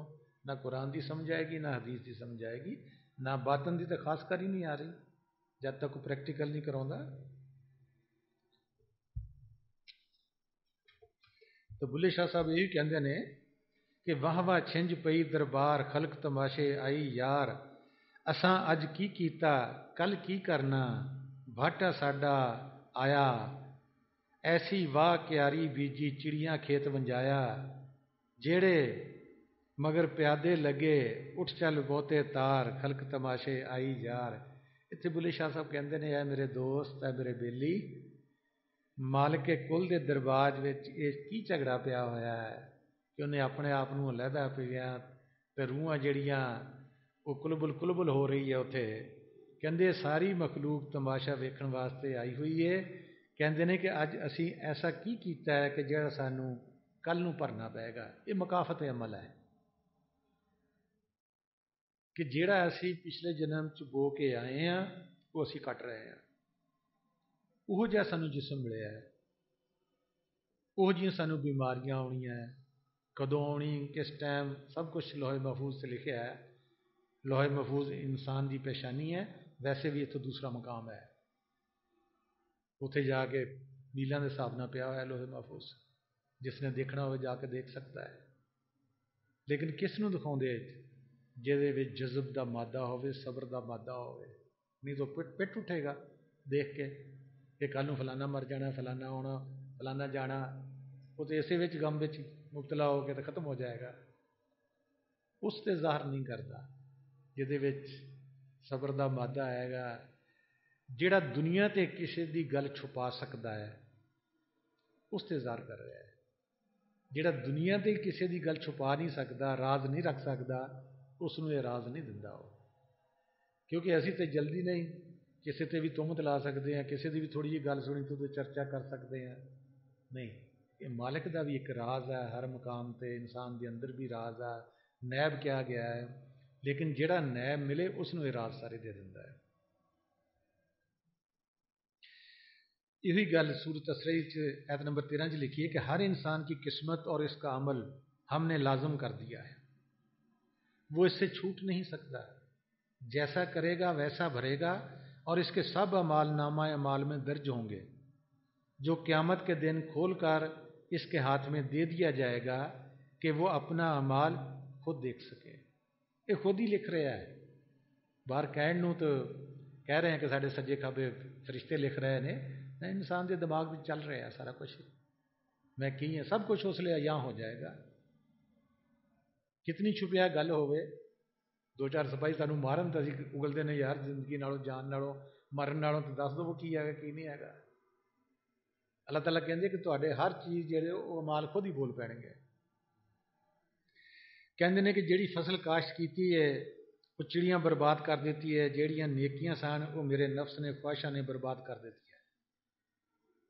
نہ قرآن دی سمجھ آئے گی نہ حدیث دی سمجھ آئے گی، نہ باطن دی تو خاص کر ہی نہیں آ رہی۔ ਜਦ ਤੱਕ ਉਹ ਪ੍ਰੈਕਟੀਕਲ ਨਹੀਂ ਕਰਾਉਂਦਾ। ਤਾਂ ਬੁੱਲੇ ਸ਼ਾਹ ਸਾਹਿਬ ਇਹ ਵੀ ਕਹਿੰਦੇ ਨੇ ਕਿ ਵਾਹ ਵਾਹ ਛਿੰਝ ਪਈ ਦਰਬਾਰ, ਖਲਕ ਤਮਾਸ਼ੇ ਆਈ ਯਾਰ, ਅਸਾਂ ਅੱਜ ਕੀ ਕੀਤਾ ਕੱਲ ਕੀ ਕਰਨਾ, ਭਾਟਾ ਸਾਡਾ ਆਇਆ, ਐਸੀ ਵਾਹ ਕਿਆਰੀ ਬੀਜੀ ਚਿੜੀਆਂ ਖੇਤ ਵੰਜਾਇਆ, ਜਿਹੜੇ ਮਗਰ ਪਿਆਦੇ ਲੱਗੇ ਉੱਠ ਚੱਲ ਬਹੁਤੇ ਤਾਰ, ਖਲਕ ਤਮਾਸ਼ੇ ਆਈ ਯਾਰ। ਇੱਥੇ ਬੁੱਲੇ ਸ਼ਾਹ ਸਾਹਿਬ ਕਹਿੰਦੇ ਨੇ, ਇਹ ਮੇਰੇ ਦੋਸਤ, ਇਹ ਮੇਰੇ ਬੇਲੀ, ਮਾਲਕੇ ਕੁੱਲ ਦੇ ਦਰਬਾਰ ਵਿੱਚ ਇਹ ਕੀ ਝਗੜਾ ਪਿਆ ਹੋਇਆ ਹੈ ਕਿ ਉਹਨੇ ਆਪਣੇ ਆਪ ਨੂੰ ਅਲੱਗਾ ਪਿਆ ਅਤੇ ਰੂਹਾਂ ਜਿਹੜੀਆਂ ਉਹ ਕੁਲਬੁਲ ਹੋ ਰਹੀ ਹੈ ਉੱਥੇ। ਕਹਿੰਦੇ ਸਾਰੀ ਮਖਲੂਕ ਤਮਾਸ਼ਾ ਵੇਖਣ ਵਾਸਤੇ ਆਈ ਹੋਈ ਹੈ। ਕਹਿੰਦੇ ਨੇ ਕਿ ਅੱਜ ਅਸੀਂ ਐਸਾ ਕੀ ਕੀਤਾ ਹੈ ਕਿ ਜਿਹੜਾ ਸਾਨੂੰ ਕੱਲ੍ਹ ਨੂੰ ਭਰਨਾ ਪਏਗਾ। ਇਹ ਮੁਕਾਫਤ ਅਮਲ ਹੈ ਕਿ ਜਿਹੜਾ ਅਸੀਂ ਪਿਛਲੇ ਜਨਮ 'ਚ ਬੋ ਕੇ ਆਏ ਹਾਂ ਉਹ ਅਸੀਂ ਕੱਟ ਰਹੇ ਹਾਂ। ਉਹ ਜਿਹਾ ਸਾਨੂੰ ਜਿਸਮ ਮਿਲਿਆ ਹੈ, ਉਹ ਜਿਹੀਆਂ ਸਾਨੂੰ ਬਿਮਾਰੀਆਂ ਆਉਣੀਆਂ, ਕਦੋਂ ਆਉਣੀ, ਕਿਸ ਟਾਈਮ, ਸਭ ਕੁਛ ਲੋਹੇ ਮਹਿਫੂਜ਼ 'ਤੇ ਲਿਖਿਆ ਹੈ। ਲੋਹੇ ਮਹਿਫੂਜ਼ ਇਨਸਾਨ ਦੀ ਪਛਾਣੀ ਹੈ। ਵੈਸੇ ਵੀ ਇੱਥੋਂ ਦੂਸਰਾ ਮਕਾਮ ਹੈ, ਉੱਥੇ ਜਾ ਕੇ ਮੀਲਾਂ ਦੇ ਹਿਸਾਬ ਨਾਲ ਪਿਆ ਹੋਇਆ ਲੋਹੇ ਮਹਿਫੂਜ਼। ਜਿਸ ਨੇ ਦੇਖਣਾ ਹੋਵੇ ਜਾ ਕੇ ਦੇਖ ਸਕਦਾ ਹੈ। ਲੇਕਿਨ ਕਿਸ ਨੂੰ ਦਿਖਾਉਂਦੇ ਜਿਹਦੇ ਵਿੱਚ ਜਜ਼ਬ ਦਾ ਮਾਦਾ ਹੋਵੇ, ਸਬਰ ਦਾ ਮਾਦਾ ਹੋਵੇ, ਨਹੀਂ ਤਾਂ ਪਿੱਟ ਉੱਠੇਗਾ ਦੇਖ ਕੇ ਕਿ ਕੱਲ੍ਹ ਨੂੰ ਫਲਾਨਾ ਮਰ ਜਾਣਾ, ਫਲਾਨਾ ਆਉਣਾ, ਫਲਾਨਾ ਜਾਣਾ। ਉਹ ਤਾਂ ਇਸੇ ਵਿੱਚ ਗਮ ਵਿੱਚ ਮੁਬਤਲਾ ਹੋ ਕੇ ਤਾਂ ਖਤਮ ਹੋ ਜਾਏਗਾ। ਉਸ 'ਤੇ ਜ਼ਾਹਰ ਨਹੀਂ ਕਰਦਾ ਜਿਹਦੇ ਵਿੱਚ ਸਬਰ ਦਾ ਮਾਦਾ ਆਏਗਾ। ਜਿਹੜਾ ਦੁਨੀਆ 'ਤੇ ਕਿਸੇ ਦੀ ਗੱਲ ਛੁਪਾ ਸਕਦਾ ਹੈ ਉਸ 'ਤੇ ਜ਼ਾਹਰ ਕਰ ਰਿਹਾ ਹੈ। ਜਿਹੜਾ ਦੁਨੀਆ 'ਤੇ ਕਿਸੇ ਦੀ ਗੱਲ ਛੁਪਾ ਨਹੀਂ ਸਕਦਾ, ਰਾਜ਼ ਨਹੀਂ ਰੱਖ ਸਕਦਾ, ਉਸ ਨੂੰ ਇਹ ਰਾਜ਼ ਨਹੀਂ ਦਿੰਦਾ ਉਹ। ਕਿਉਂਕਿ ਅਸੀਂ ਤਾਂ ਜਲਦੀ ਨਹੀਂ ਕਿਸੇ 'ਤੇ ਵੀ ਤੁਹਮਤ ਲਾ ਸਕਦੇ ਹਾਂ, ਕਿਸੇ ਦੀ ਵੀ ਥੋੜ੍ਹੀ ਜਿਹੀ ਗੱਲ ਸੁਣੀ ਤਾਂ ਉਹਦੇ ਚਰਚਾ ਕਰ ਸਕਦੇ ਹਾਂ। ਨਹੀਂ, ਇਹ ਮਾਲਕ ਦਾ ਵੀ ਇੱਕ ਰਾਜ਼ ਹੈ। ਹਰ ਮੁਕਾਮ 'ਤੇ ਇਨਸਾਨ ਦੇ ਅੰਦਰ ਵੀ ਰਾਜ਼ ਹੈ। ਨੈਬ ਕਿਹਾ ਗਿਆ ਹੈ, ਲੇਕਿਨ ਜਿਹੜਾ ਨੈਬ ਮਿਲੇ ਉਸ ਨੂੰ ਇਹ ਰਾਜ਼ ਸਾਰੇ ਦੇ ਦਿੰਦਾ ਹੈ। یہی گل سورۃ اسراء آیت نمبر 13 لکھی ہے کہ ہر انسان کی قسمت اور اس کا عمل ہم نے لازم کر دیا ہے، وہ اس سے چھوٹ نہیں سکتا، جیسا کرے گا ویسا بھرے گا، اور اس کے سب اعمال نامہ اعمال میں درج ہوں گے، جو قیامت کے دن کھول کر اس کے ہاتھ میں دے دیا جائے گا کہ وہ اپنا اعمال خود دیکھ سکے۔ یہ خود ہی لکھ رہا ہے، باہر کہن نوں تو کہہ رہے ہیں کہ ساڈے سجے کھبے فرشتے لکھ رہے ہیں، انسان کے دماغ میں چل رہا ہے سارا کچھ۔ میں کی ہاں سب کچھ اس لیے یہاں ہو جائے گا۔ کتنی چھپیا گل ہوئے، دو چار سپاہی سانوں مارن تو اسی اگلتے ہیں یار زندگی نالوں جان نالوں مرن نالوں، تو دس دو وہ کی ہے کی نہیں ہے گا۔ اللہ تعالیٰ کہتے کہ تواڈے ہر چیز جہے وہ مال خود ہی بول پین گے۔ کہندے نے کہ جیڑی فصل کاشت کیتی ہے وہ چڑیاں برباد کر دیتی ہے، جیڑیاں نیکیاں سن وہ میرے نفس نے خواہشاں نے برباد کر دیتی ہے۔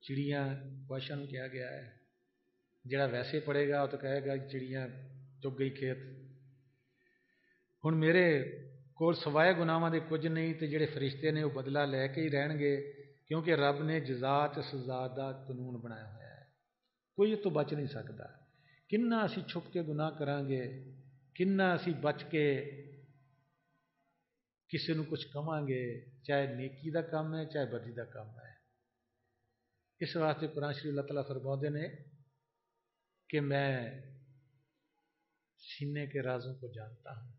چڑیاں خواہشاں نوں کہا گیا ہے، جڑا ویسے پڑھے گا وہ تو کہے گا چڑیاں چگ گئی کھیت۔ ہن میرے کول سوائے گناہاں دے کچھ نہیں، تے جڑے فرشتے نے وہ بدلہ لے کے ہی رہن گے، کیونکہ رب نے جزا تے سزا دا قانون بنایا ہوا ہے، کوئی تو بچ نہیں سکتا۔ کنا اسی چھپ کے گناہ کران گے، کنا اسی بچ کے کسی نو کچھ کہاں گے، چاہے نیکی دا کام ہے چاہے بدی دا کام ہے۔ اس واسطے قرآن شریف اللہ تعالیٰ فرماتے ہیں کہ میں سینے کے رازوں کو جانتا ہوں۔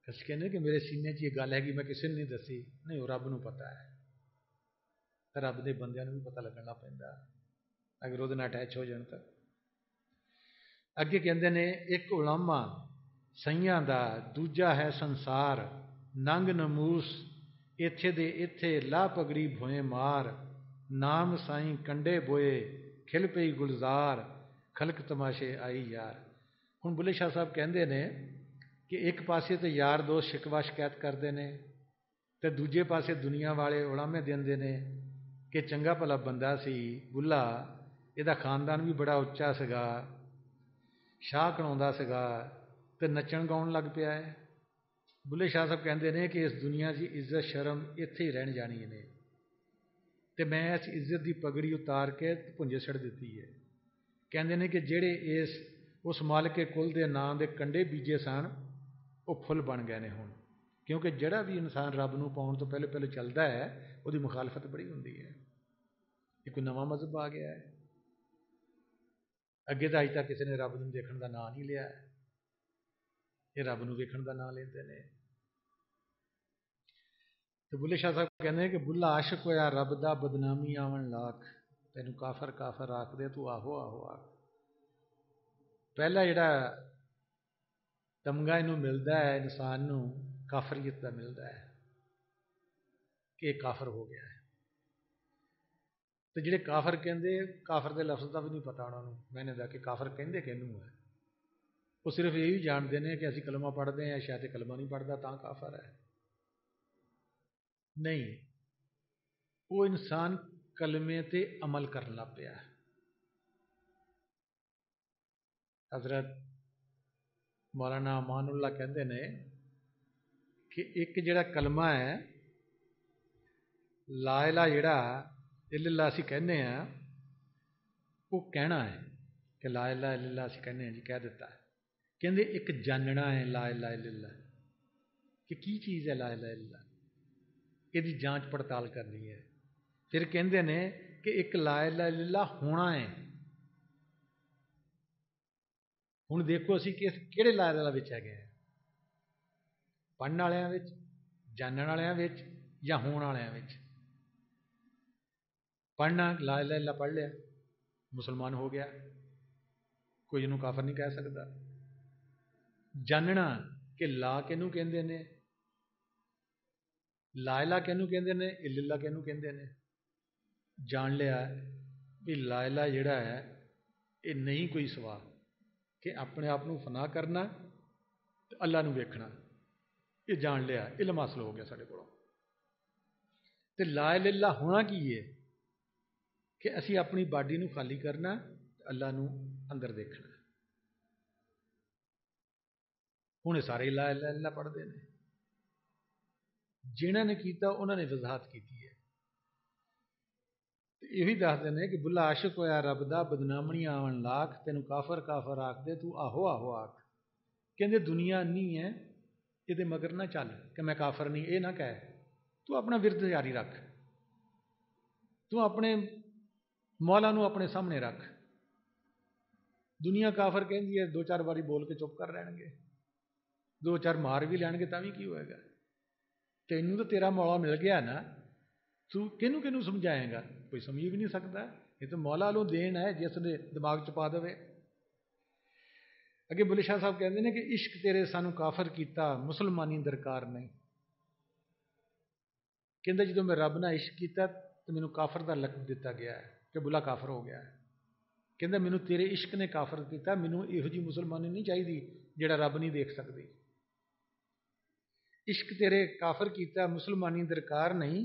کسی کہنے کہ میرے سینے چ یہ گل ہے کہ میں کسی نے نہیں دسی، نہیں وہ رب نو پتا ہے، رب دے بندیاں نو بھی پتا لگنا پیندا اگر وہ اٹیچ ہو جان۔ تک اگے کہندے نے ایک علامہ سیاں دا، دوجا ہے سنسار، ننگ نموس ایتھے دے ایتھے لا پگڑی بھوئے مار، نام سائیں کنڈے بوئے کھل پئی گلزار، خلق تماشے آئی یار۔ ہن بلے شاہ صاحب کہندے نے کہ ایک پاسے تے یار دوست شکوا شکایت کردے نے تے دوجے پاسے دنیا والے علامے دیندے نے کہ چنگا بھلا بندہ سی بلا، یہ خاندان بھی بڑا اچا سگا، شاہ کڑاوندا سگا تے نچن گاؤن لگ پیا ہے۔ بلے شاہ صاحب کہندے نے کہ اس دنیا کی عزت شرم ایتھے ہی رہن جانی نے، تے میں اس عزت دی پگڑی اتار کے پنجے چھڑ دیتی ہے۔ کہندے نے کہ جڑے اس مالک کل دے نام دے کنڈے بیجے سن وہ پھل بن گئے نے ہن، کیونکہ جڑا بھی انسان رب نو پاؤن تو پہلے پہلے چلتا ہے وہی مخالفت بڑی ہوتی ہے. یہ کوئی نواں مذہب آ گیا ہے. اگے تو اج تک کسی نے رب نو دیکھن کا نام نہیں لیا. یہ رب نو ویکھن کا نام لیتے ہیں. تو بلے شاہ صاحب کہتے ہیں کہ بلا عاشق ہویا رب دا بدنامی آون لاکھ تینوں کافر کافر آکھ دے تو آہو آہو آکھ. پہلا جڑا تمغہ انہوں ملتا ہے انسان نو کافریت کا ملتا ہے کہ یہ کافر ہو گیا ہے. تو جڑے کافر کہندے کافر دے لفظ کا بھی نہیں پتا انہوں نے. میں نے کہ کافر کہندے کہنوں ہے. وہ صرف یہی جانتے ہیں کہ اسی کلمہ پڑھتے ہیں شاید کلمہ نہیں پڑھتا تاں کافر ہے. نہیں، وہ انسان کلمے تے عمل کرن لگ پیا. حضرت مولانا امان اللہ کہندے نے کہ ایک جڑا کلمہ ہے لا الہ جڑا الا اللہ اسی کہنے ہیں وہ کہنا ہے کہ لا الہ الا اللہ اسی کہنے ہیں جی کہہ دیتا ہے. کہندے ایک جاننا ہے لا الہ الا اللہ کہ کی چیز ہے لا الہ الا اللہ. یہ جانچ پڑتال کرنی ہے. پھر کہندے نے کہ ایک لا الہ الا اللہ ہونا ہے. ہوں دیکھو اسی کہڑے لا الہ وچ ہے پڑھن والوں وچ جانن والوں وچ یا ہون والوں وچ. پڑھنا لا الہ الا اللہ پڑھ لیا مسلمان ہو گیا کوئی انہوں کافر نہیں کہہ سکتا. جاننا کہ لا کینوں کہندے نے لا الہ کینوں کہندے نے الا اللہ کینوں کہندے نے. جان لیا بھی لا الہ جڑا ہے یہ نہیں کوئی سوا کہ اپنے آپ کو فنا کرنا اللہ نو ویکھنا. یہ جان لیا علم حاصل ہو گیا سارے کو. تے لا الہ الا اللہ ہونا کی ہے کہ اسی اپنی باڈی نو خالی کرنا اللہ نو اندر دیکھنا. ہوں سارے لا الہ الا اللہ پڑھتے ہیں. جنہوں نے کیتا انہوں نے وضاحت کی ہے. یہی دستے ہیں کہ بلا عاشق ہویا رب دا بدنامنی آون لاکھ تینوں کافر کافر آکھ دے تو آہو آہو آکھ. کہندے دنیا نہیں ہے یہ مگر نہ چل کہ میں کافر نہیں یہ نہ کہے. تو اپنا ورد جاری رکھ. تو اپنے مولا نو اپنے سامنے رکھ. دنیا کافر کہندی ہے دو چار باری بول کے چپ کر رہن گے دو چار مار بھی لین گے تاں کی ہوئے گا. تینوں تو تیرا مولا مل گیا نا تو کنوں کنوں سمجھائے گا کوئی سمجھ بھی نہیں سکتا. یہ تو مولا والوں دین ہے جس نے دماغ چ پا دے. اگے بلے شاہ صاحب کہتے ہیں کہ عشق تیرے سانو کافر کیتا مسلمانی درکار نہیں. کہندے جدوں میں رب نہ عشق کیتا تو مینوں کافر دا لقب دیتا گیا ہے کہ بلا کافر ہو گیا ہے. کہندا مینوں تیرے عشق نے کافر کیتا مینوں یہو جی مسلمانی نہیں چاہیے جڑا رب نہیں دیکھ سکتی. عشق تیرے کافر کیتا مسلمانی درکار نہیں.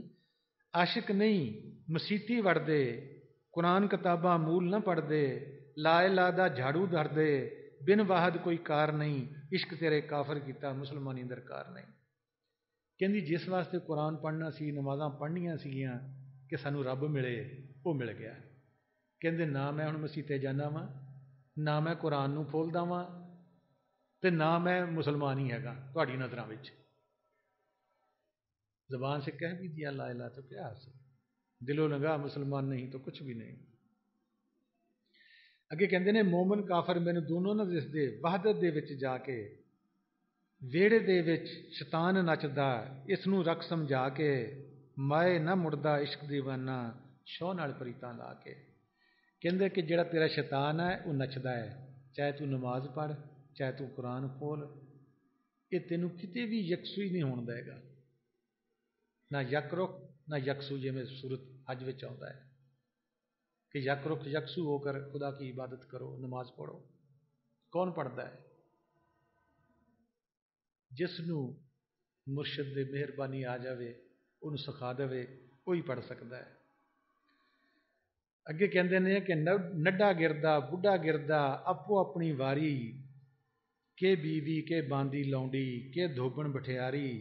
عاشق نہیں مسیتی وڑ دے قرآن کتاباں مول نہ پڑھ دے لا الہ دا جھاڑو دھر دے بن واحد کوئی کار نہیں. عشق تیرے کافر کیتا مسلمانی درکار نہیں. کہندی جس واسطے قرآن پڑھنا سی نمازاں پڑھنیاں سیگیاں کہ سانو رب ملے وہ مل گیا. کہندے نہ میں ہن مسیتے جانا وا نہ میں قرآن نو کھولدا وا تے نہ میں مسلمان ہی ہیگا تہاڈی نظراں وچ. زبان سے کہہ بھی دیا لا الہ تو کیا حاصل. دل و نگاہ مسلمان نہیں تو کچھ بھی نہیں. اگے کہندے نے مومن کافر مینوں دونوں نہ دسدے وحدت دے وچ جا کے ویڑے دے وچ شیطان نچدا اس نو رکھ سمجھا کے مائے نہ مڑدا عشق دیوانہ شوہ نال پریتاں لا کے. کہندے کہ جڑا تیرا شیطان ہے وہ نچدا ہے چاہے تو نماز پڑھ چاہے تو قرآن کھول یہ تینوں کتے بھی یکسو ہی نہیں ہون دے گا. نہ یک رخ نہ یکسو جی میں صورت حج وچ آتا ہے کہ یک رخ یکسو ہو کر خدا کی عبادت کرو نماز پڑھو. کون پڑھتا ہے؟ جس نو مرشد دی مہربانی آ جاوے انہوں سکھا دے وہی پڑھ سکتا ہے. اگے کہندے نے کہ نڈا گردا بڈھا گردا اپو اپنی واری کہ بیوی کہ باندی لونڈی کہ دھوبن بٹھیاری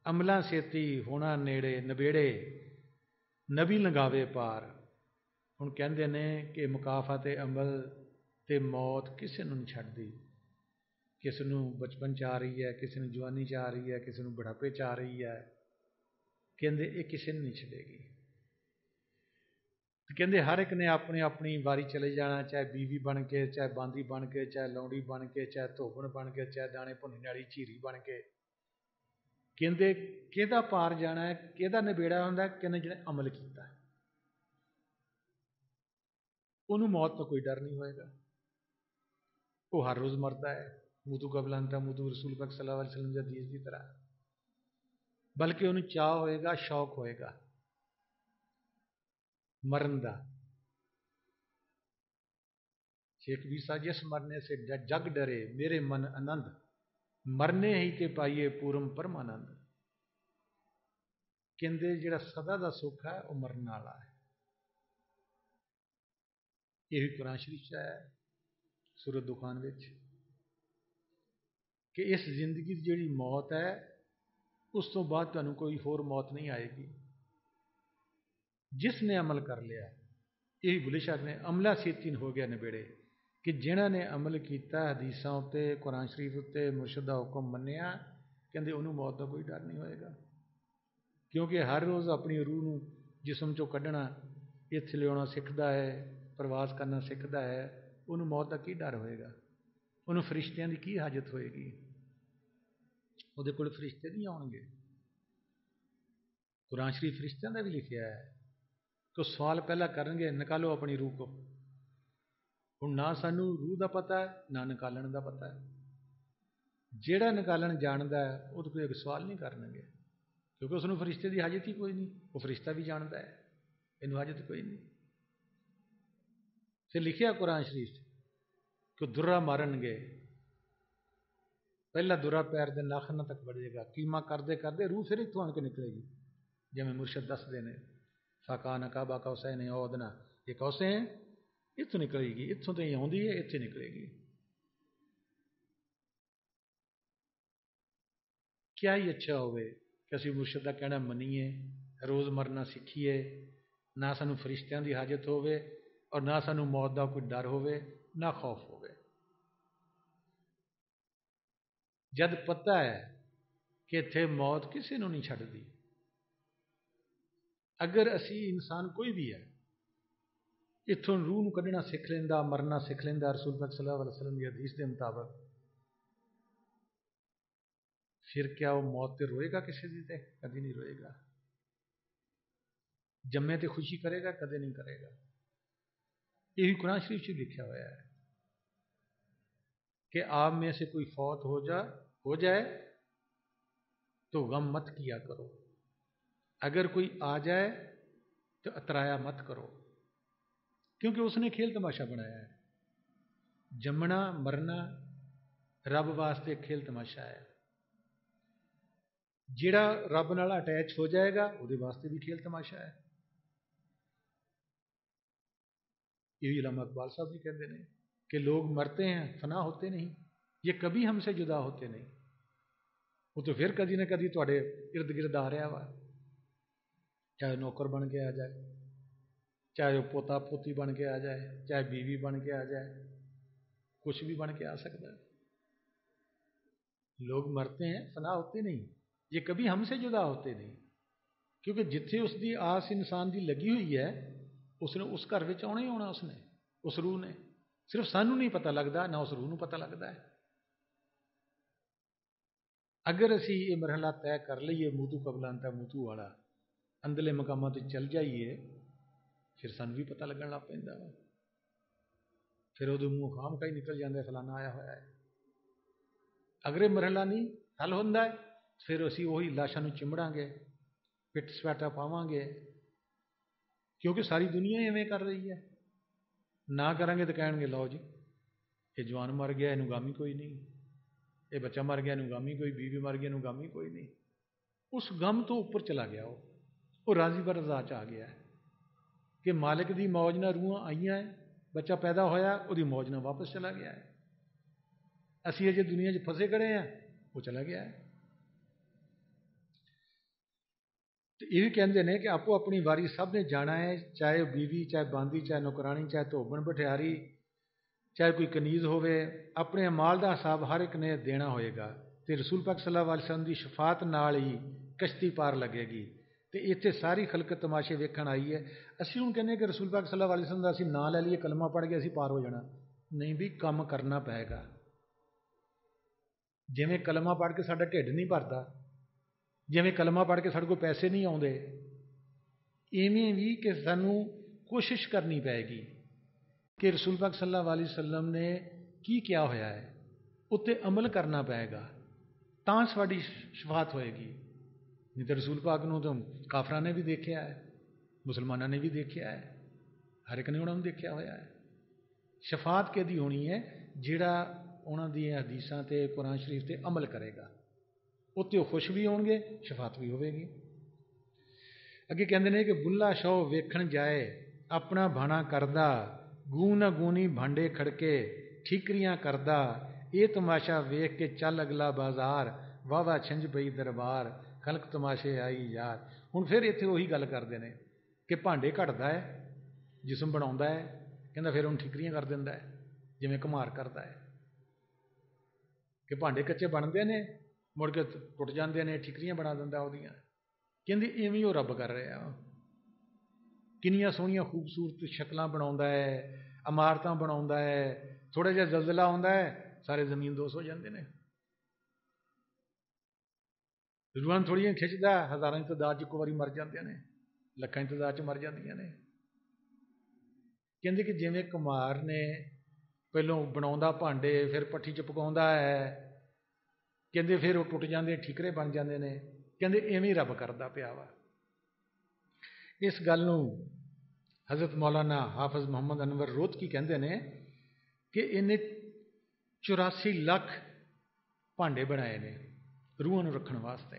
عملاں سیتی ہونا نیڑے نبیڑے نبی لنگاوے پار. ہن کہندے نے کہ مکافات عمل تے موت کسے نوں نہیں چھڈدی. کسی نو بچپن چ آ رہی ہے، کسی نو جوانی چ آ رہی ہے، کسی نو بڑھاپے چ آ رہی ہے، کہندے یہ کسی نے نہیں چھڈے گی۔ کہندے ہر ایک نے اپنی اپنی واری چلے جانا، چاہے بیوی بن کے، چاہے باندی بن کے، چاہے لونڈی بن کے، چاہے دھوبن بن کے، چاہے دانے بھننے والی چیری بن کے۔ کہندے کہدا پار جانا ہے، کہدا نبیڑا ہوندا ہے، کہندے جنے عمل کیتا ہے انہوں موت کا کوئی ڈر نہیں ہوئے گا، وہ ہر روز مرتا ہے، موتو قبل انتا موتو، رسول پاک صلی اللہ علیہ وسلم کی حدیث کی طرح، بلکہ انہوں چاہ ہوئے گا، شوق ہوئے گا مرن دا۔ شیخ ویسا جس مرنے سے جگ ڈرے میرے من آنند، مرنے ہی کے پائیے پورم پرمانند۔ کہندے جڑا سدا دا سکھ ہے وہ مرن والا ہے۔ یہ قرآن شریف ہے سورۃ دخان وچ کہ اس زندگی کی جڑی موت ہے اس تو بعد تمہیں کوئی ہور موت نہیں آئے گی۔ جس نے عمل کر لیا، یہی بلے شاہ نے عملہ سیتین ہو گیا نبیڑے، کہ جنہاں نے عمل کیتا حدیثاں تے قرآن شریف تے مرشد دا حکم منیا، کہندے انہوں موت دا کوئی ڈر نہیں ہوئے گا، کیونکہ ہر روز اپنی روح نو جسم چوں کڈنا، اتھے لیا سکھدا ہے، پرواز کرنا سکھدا ہے، انہوں موت دا کی ڈر ہوئے گا؟ انہوں فرشتیاں دی کی حاجت ہوئے گی؟ وہ دے کول فرشتے نہیں آؤ گے؟ قرآن شریف فرشتیاں دا بھی لکھیا ہے۔ تو سوال پہلا کرن گے نکالو اپنی روح کو، ہوں نہ سانو روح دا پتہ ہے نہ نکالن دا پتہ ہے۔ جیڑا نکالن جاندا ہے وہ تو کوئی سوال نہیں کرن گے، کیونکہ اس نے فرشتے دی حاجت ہی کوئی نہیں، وہ فرشتہ بھی جانتا ہے، یہ حاجت کوئی نہیں۔ پھر لکھیا قرآن شریف کہ درہ مارن گے، پہلا درہ پیر دے ناخن تک بڑھے گا، کیما کردے کردے روح پھر اتوں آن کے نکلے گی، جی مرشد دس دینے فاقان کعبہ قوسین او ادنیٰ، یہ قوسین اتوں نکلے گی، اتوں تو آتی ہے اتنے نکلے گی۔ کیا ہی اچھا ہوئے کہ اسی مرشد کا کہنا منیے، روز مرنا سیکھیے، نہ سانو فرشتیاں دی حاجت ہوئے اور نہ سانو موت دا کوئی ڈر ہوئے، نہ خوف ہوئے۔ جد پتہ ہے کہ اتھے موت کسی نو نہیں چھڑ دی، اگر اسی انسان کوئی بھی ہے اتوں روح نو کڈنا سکھ لینا، مرنا سکھ لینا رسول پاک صلی اللہ علیہ وسلم کی حدیث کے مطابق، پھر کیا وہ موت تے روئے گا کسی دی؟ تے کدی نہیں روئے گا۔ جمے تے خوشی کرے گا؟ کدے نہیں کرے گا۔ یہی قرآن شریف سے لکھا ہوا ہے کہ آپ میں سے کوئی فوت ہو جائے تو غم مت کیا کرو، اگر کوئی آ جائے تو اترایا مت کرو، کیونکہ اس نے کھیل تماشا بنایا ہے۔ جمنا مرنا رب واسطے کھیل تماشا ہے، جیڑا رب نال اٹیچ ہو جائے گا وہ واسطے بھی کھیل تماشا ہے۔ یہ علامہ اقبال صاحب بھی کہتے ہیں کہ لوگ مرتے ہیں فنا ہوتے نہیں، یہ کبھی ہم سے جدا ہوتے نہیں، وہ تو پھر کدی نہ کدی تواڈے ارد گرد آ رہا وا، چاہے نوکر بن کے آ جائے، چاہے وہ پوتا پوتی بن کے آ جائے، چاہے بیوی بن کے آ جائے، کچھ بھی بن کے آ سکتا ہے۔ لوگ مرتے ہیں فنا ہوتے نہیں، یہ کبھی ہم سے جدا ہوتے نہیں، کیونکہ جتھے اس دی آس انسان دی لگی ہوئی ہے اس نے اس گھر وچ آنا ہی آنا، اس نے اس روح نے، صرف سانو نہیں پتہ لگتا، نہ اس روح نو پتہ لگتا ہے۔ اگر اسی یہ مرحلہ طے کر لئیے موتو قبل انتا موتو والا، اندلے مقامات چل جائیے، پھر سانو بھی پتہ لگن لگ پیندا وا، پھر وہ منہ خام کا ہی نکل جاتا ہے فلانا آیا ہوا ہے۔ اگر یہ مرحلہ نہیں حل ہوندا ہے پھر اسی وہی لاشاں نو چمڑاں گے، پٹ سپیٹا پاواں گے، کیونکہ ساری دنیا ایویں کر رہی ہے۔ نہ کریں گے تو کہیں گے لو جی یہ جوان مر گیا، یہ گامی کوئی نہیں، یہ بچہ مر گیا، یہ گامی کوئی، بیوی مر گیا، یہ گامی کوئی نہیں۔ اس غم تو اوپر چلا گیا، وہ راضی پر رضا چ آ گیا ہے کہ مالک دی موج نہ روحاں آئیاں ہیں، بچہ پیدا ہویا وہ موج نہ واپس چلا گیا ہے، اسی اجے دنیا چ پھنسے کھڑے ہیں، وہ چلا گیا ہے۔ تو یہ بھی کہتے ہیں کہ آپ اپنی واری سب نے جانا ہے، چاہے بیوی، چاہے باندی، چاہے نوکرانی، چاہے دھوبن بٹھیاری، ਚਾਹੇ ਕੋਈ ਕਨੀਜ਼ ਹੋਵੇ, ਆਪਣੇ ਅਮਾਲ ਦਾ ਹਿਸਾਬ ਹਰ ਇੱਕ ਨੇ ਦੇਣਾ ਹੋਏਗਾ। ਅਤੇ ਰਸੂਲ ਪਾਕ ਸੱਲੱਲਾਹੁ ਅਲੈਹਿ ਵਸੱਲਮ ਦੀ ਸ਼ਫਾਅਤ ਨਾਲ ਹੀ ਕਸ਼ਤੀ ਪਾਰ ਲੱਗੇਗੀ। ਅਤੇ ਇੱਥੇ ਸਾਰੀ ਖਲਕ ਤਮਾਸ਼ੇ ਵੇਖਣ ਆਈ ਹੈ। ਅਸੀਂ ਹੁਣ ਕਹਿੰਦੇ ਕਿ ਰਸੂਲ ਪਾਕ ਸੱਲੱਲਾਹੁ ਅਲੈਹਿ ਵਸੱਲਮ ਦਾ ਅਸੀਂ ਨਾਂ ਲੈ ਲਈਏ, ਕਲਮਾ ਪੜ੍ਹ ਕੇ ਅਸੀਂ ਪਾਰ ਹੋ ਜਾਣਾ। ਨਹੀਂ ਵੀ, ਕੰਮ ਕਰਨਾ ਪਏਗਾ। ਜਿਵੇਂ ਕਲਮਾ ਪੜ੍ਹ ਕੇ ਸਾਡਾ ਢਿੱਡ ਨਹੀਂ ਭਰਦਾ, ਜਿਵੇਂ ਕਲਮਾ ਪੜ੍ਹ ਕੇ ਸਾਡੇ ਕੋਲ ਪੈਸੇ ਨਹੀਂ ਆਉਂਦੇ, ਇਵੇਂ ਵੀ ਕਿ ਸਾਨੂੰ ਕੋਸ਼ਿਸ਼ ਕਰਨੀ ਪਏਗੀ ਕਿ ਰਸੂਲ ਪਾਕ ਸੱਲੱਲਾਹੁ ਅਲੈਹਿ ਵਸੱਲਮ ਨੇ ਕੀ ਕਿਹਾ ਹੋਇਆ ਹੈ, ਉੱਤੇ ਅਮਲ ਕਰਨਾ ਪਏਗਾ, ਤਾਂ ਸਾਡੀ ਸ਼ਫਾਅਤ ਹੋਏਗੀ। ਨਹੀਂ ਤਾਂ ਰਸੂਲ ਪਾਕ ਨੂੰ ਤਾਂ ਕਾਫਰਾਂ ਨੇ ਵੀ ਦੇਖਿਆ ਹੈ, ਮੁਸਲਮਾਨਾਂ ਨੇ ਵੀ ਦੇਖਿਆ ਹੈ, ਹਰ ਇੱਕ ਨੇ ਉਹਨਾਂ ਨੂੰ ਦੇਖਿਆ ਹੋਇਆ ਹੈ। ਸ਼ਫਾਅਤ ਕਿਹਦੀ ਹੋਣੀ ਹੈ? ਜਿਹੜਾ ਉਹਨਾਂ ਦੀਆਂ ਹਦੀਸਾਂ 'ਤੇ, ਕੁਰਾਨ ਸ਼ਰੀਫ 'ਤੇ ਅਮਲ ਕਰੇਗਾ, ਉੱਤੇ ਉਹ ਖੁਸ਼ ਵੀ ਹੋਣਗੇ, ਸ਼ਫਾਅਤ ਵੀ ਹੋਵੇਗੀ। ਅੱਗੇ ਕਹਿੰਦੇ ਨੇ ਕਿ ਬੁੱਲਾ ਸ਼ੌ ਵੇਖਣ ਜਾਏ, ਆਪਣਾ ਭਾਣਾ ਕਰਦਾ, ਗੂ ਨਾ ਗੂਨੀ ਭਾਂਡੇ ਖੜਕੇ, ਠੀਕਰੀਆਂ ਕਰਦਾ, ਇਹ ਤਮਾਸ਼ਾ ਵੇਖ ਕੇ ਚੱਲ ਅਗਲਾ ਬਾਜ਼ਾਰ, ਵਾਹਵਾ ਛਿੰਝ ਪਈ ਦਰਬਾਰ, ਖਲਕ ਤਮਾਸ਼ੇ ਆਈ ਯਾਰ। ਹੁਣ ਫਿਰ ਇੱਥੇ ਉਹੀ ਗੱਲ ਕਰਦੇ ਨੇ ਕਿ ਭਾਂਡੇ ਘੜਦਾ ਹੈ, ਜਿਸਮ ਬਣਾਉਂਦਾ ਹੈ, ਕਹਿੰਦਾ ਫਿਰ ਉਹਨੂੰ ਠੀਕਰੀਆਂ ਕਰ ਦਿੰਦਾ ਹੈ, ਜਿਵੇਂ ਘੁਮਾਰ ਕਰਦਾ ਹੈ ਕਿ ਭਾਂਡੇ ਕੱਚੇ ਬਣਦੇ ਨੇ, ਮੁੜ ਕੇ ਟੁੱਟ ਜਾਂਦੇ ਨੇ, ਠੀਕਰੀਆਂ ਬਣਾ ਦਿੰਦਾ ਉਹਦੀਆਂ। ਕਹਿੰਦੇ ਇਵੇਂ ਉਹ ਰੱਬ ਕਰ ਰਿਹਾ। ਕਿੰਨੀਆਂ ਸੋਹਣੀਆਂ ਖੂਬਸੂਰਤ ਸ਼ਕਲਾਂ ਬਣਾਉਂਦਾ ਹੈ, ਇਮਾਰਤਾਂ ਬਣਾਉਂਦਾ ਹੈ, ਥੋੜ੍ਹਾ ਜਿਹਾ ਜ਼ਲਜ਼ਲਾ ਆਉਂਦਾ ਹੈ, ਸਾਰੇ ਜ਼ਮੀਨ ਦੋਸ ਹੋ ਜਾਂਦੇ ਨੇ। ਰੂਹਾਂ ਥੋੜ੍ਹੀਆਂ ਖਿੱਚਦਾ, ਹਜ਼ਾਰਾਂ ਦੀ ਤਾਦਾਦ 'ਚ ਇੱਕੋ ਵਾਰੀ ਮਰ ਜਾਂਦੇ ਨੇ, ਲੱਖਾਂ ਦੀ ਤਾਦਾਦ 'ਚ ਮਰ ਜਾਂਦੀਆਂ ਨੇ। ਕਹਿੰਦੇ ਕਿ ਜਿਵੇਂ ਕੁਮਾਰ ਨੇ ਪਹਿਲੋਂ ਬਣਾਉਂਦਾ ਭਾਂਡੇ, ਫਿਰ ਭੱਠੀ 'ਚ ਪਕਾਉਂਦਾ ਹੈ, ਕਹਿੰਦੇ ਫਿਰ ਉਹ ਟੁੱਟ ਜਾਂਦੇ, ਠੀਕਰੇ ਬਣ ਜਾਂਦੇ ਨੇ। ਕਹਿੰਦੇ ਇਵੇਂ ਹੀ ਰੱਬ ਕਰਦਾ ਪਿਆ ਵਾ। ਇਸ ਗੱਲ ਨੂੰ ਹਜ਼ਰਤ ਮੌਲਾਨਾ ਹਾਫਿਜ਼ ਮੁਹੰਮਦ ਅਨਵਰ ਰੋਹਤਕੀ ਕਹਿੰਦੇ ਨੇ ਕਿ ਇਹਨੇ 84 ਲੱਖ ਭਾਂਡੇ ਬਣਾਏ ਨੇ ਰੂਹਾਂ ਨੂੰ ਰੱਖਣ ਵਾਸਤੇ।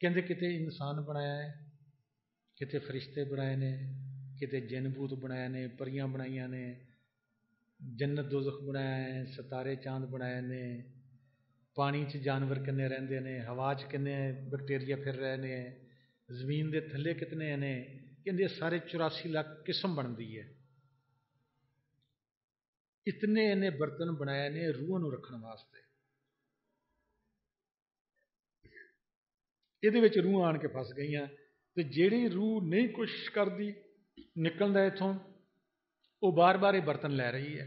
ਕਹਿੰਦੇ ਕਿਤੇ ਇਨਸਾਨ ਬਣਾਇਆ ਹੈ, ਕਿਤੇ ਫਰਿਸ਼ਤੇ ਬਣਾਏ ਨੇ, ਕਿਤੇ ਜਿੰਨ ਭੂਤ ਬਣਾਏ ਨੇ, ਪਰੀਆਂ ਬਣਾਈਆਂ ਨੇ, ਜੰਨਤ ਦੋਜ਼ਖ ਬਣਾਇਆ ਹੈ, ਸਿਤਾਰੇ ਚਾਂਦ ਬਣਾਏ ਨੇ, ਪਾਣੀ 'ਚ ਜਾਨਵਰ ਕਿੰਨੇ ਰਹਿੰਦੇ ਨੇ, ਹਵਾ 'ਚ ਕਿੰਨੇ ਬੈਕਟੀਰੀਆ ਫਿਰ ਰਹੇ ਨੇ, ਜ਼ਮੀਨ ਦੇ ਥੱਲੇ ਕਿਤਨੇ ਨੇ। ਕਹਿੰਦੇ ਸਾਰੇ 84 ਲੱਖ ਕਿਸਮ ਬਣਦੀ ਹੈ। ਇਤਨੇ ਇਹਨੇ ਬਰਤਨ ਬਣਾਏ ਨੇ ਰੂਹਾਂ ਨੂੰ ਰੱਖਣ ਵਾਸਤੇ। ਇਹਦੇ ਵਿੱਚ ਰੂਹਾਂ ਆਣ ਕੇ ਫਸ ਗਈਆਂ, ਤੇ ਜਿਹੜੀ ਰੂਹ ਨਹੀਂ ਕੋਸ਼ਿਸ਼ ਕਰਦੀ ਨਿਕਲਣ ਦਾ ਇੱਥੋਂ, ਉਹ ਬਾਰ-ਬਾਰ ਇਹ ਬਰਤਨ ਲੈ ਰਹੀ ਹੈ।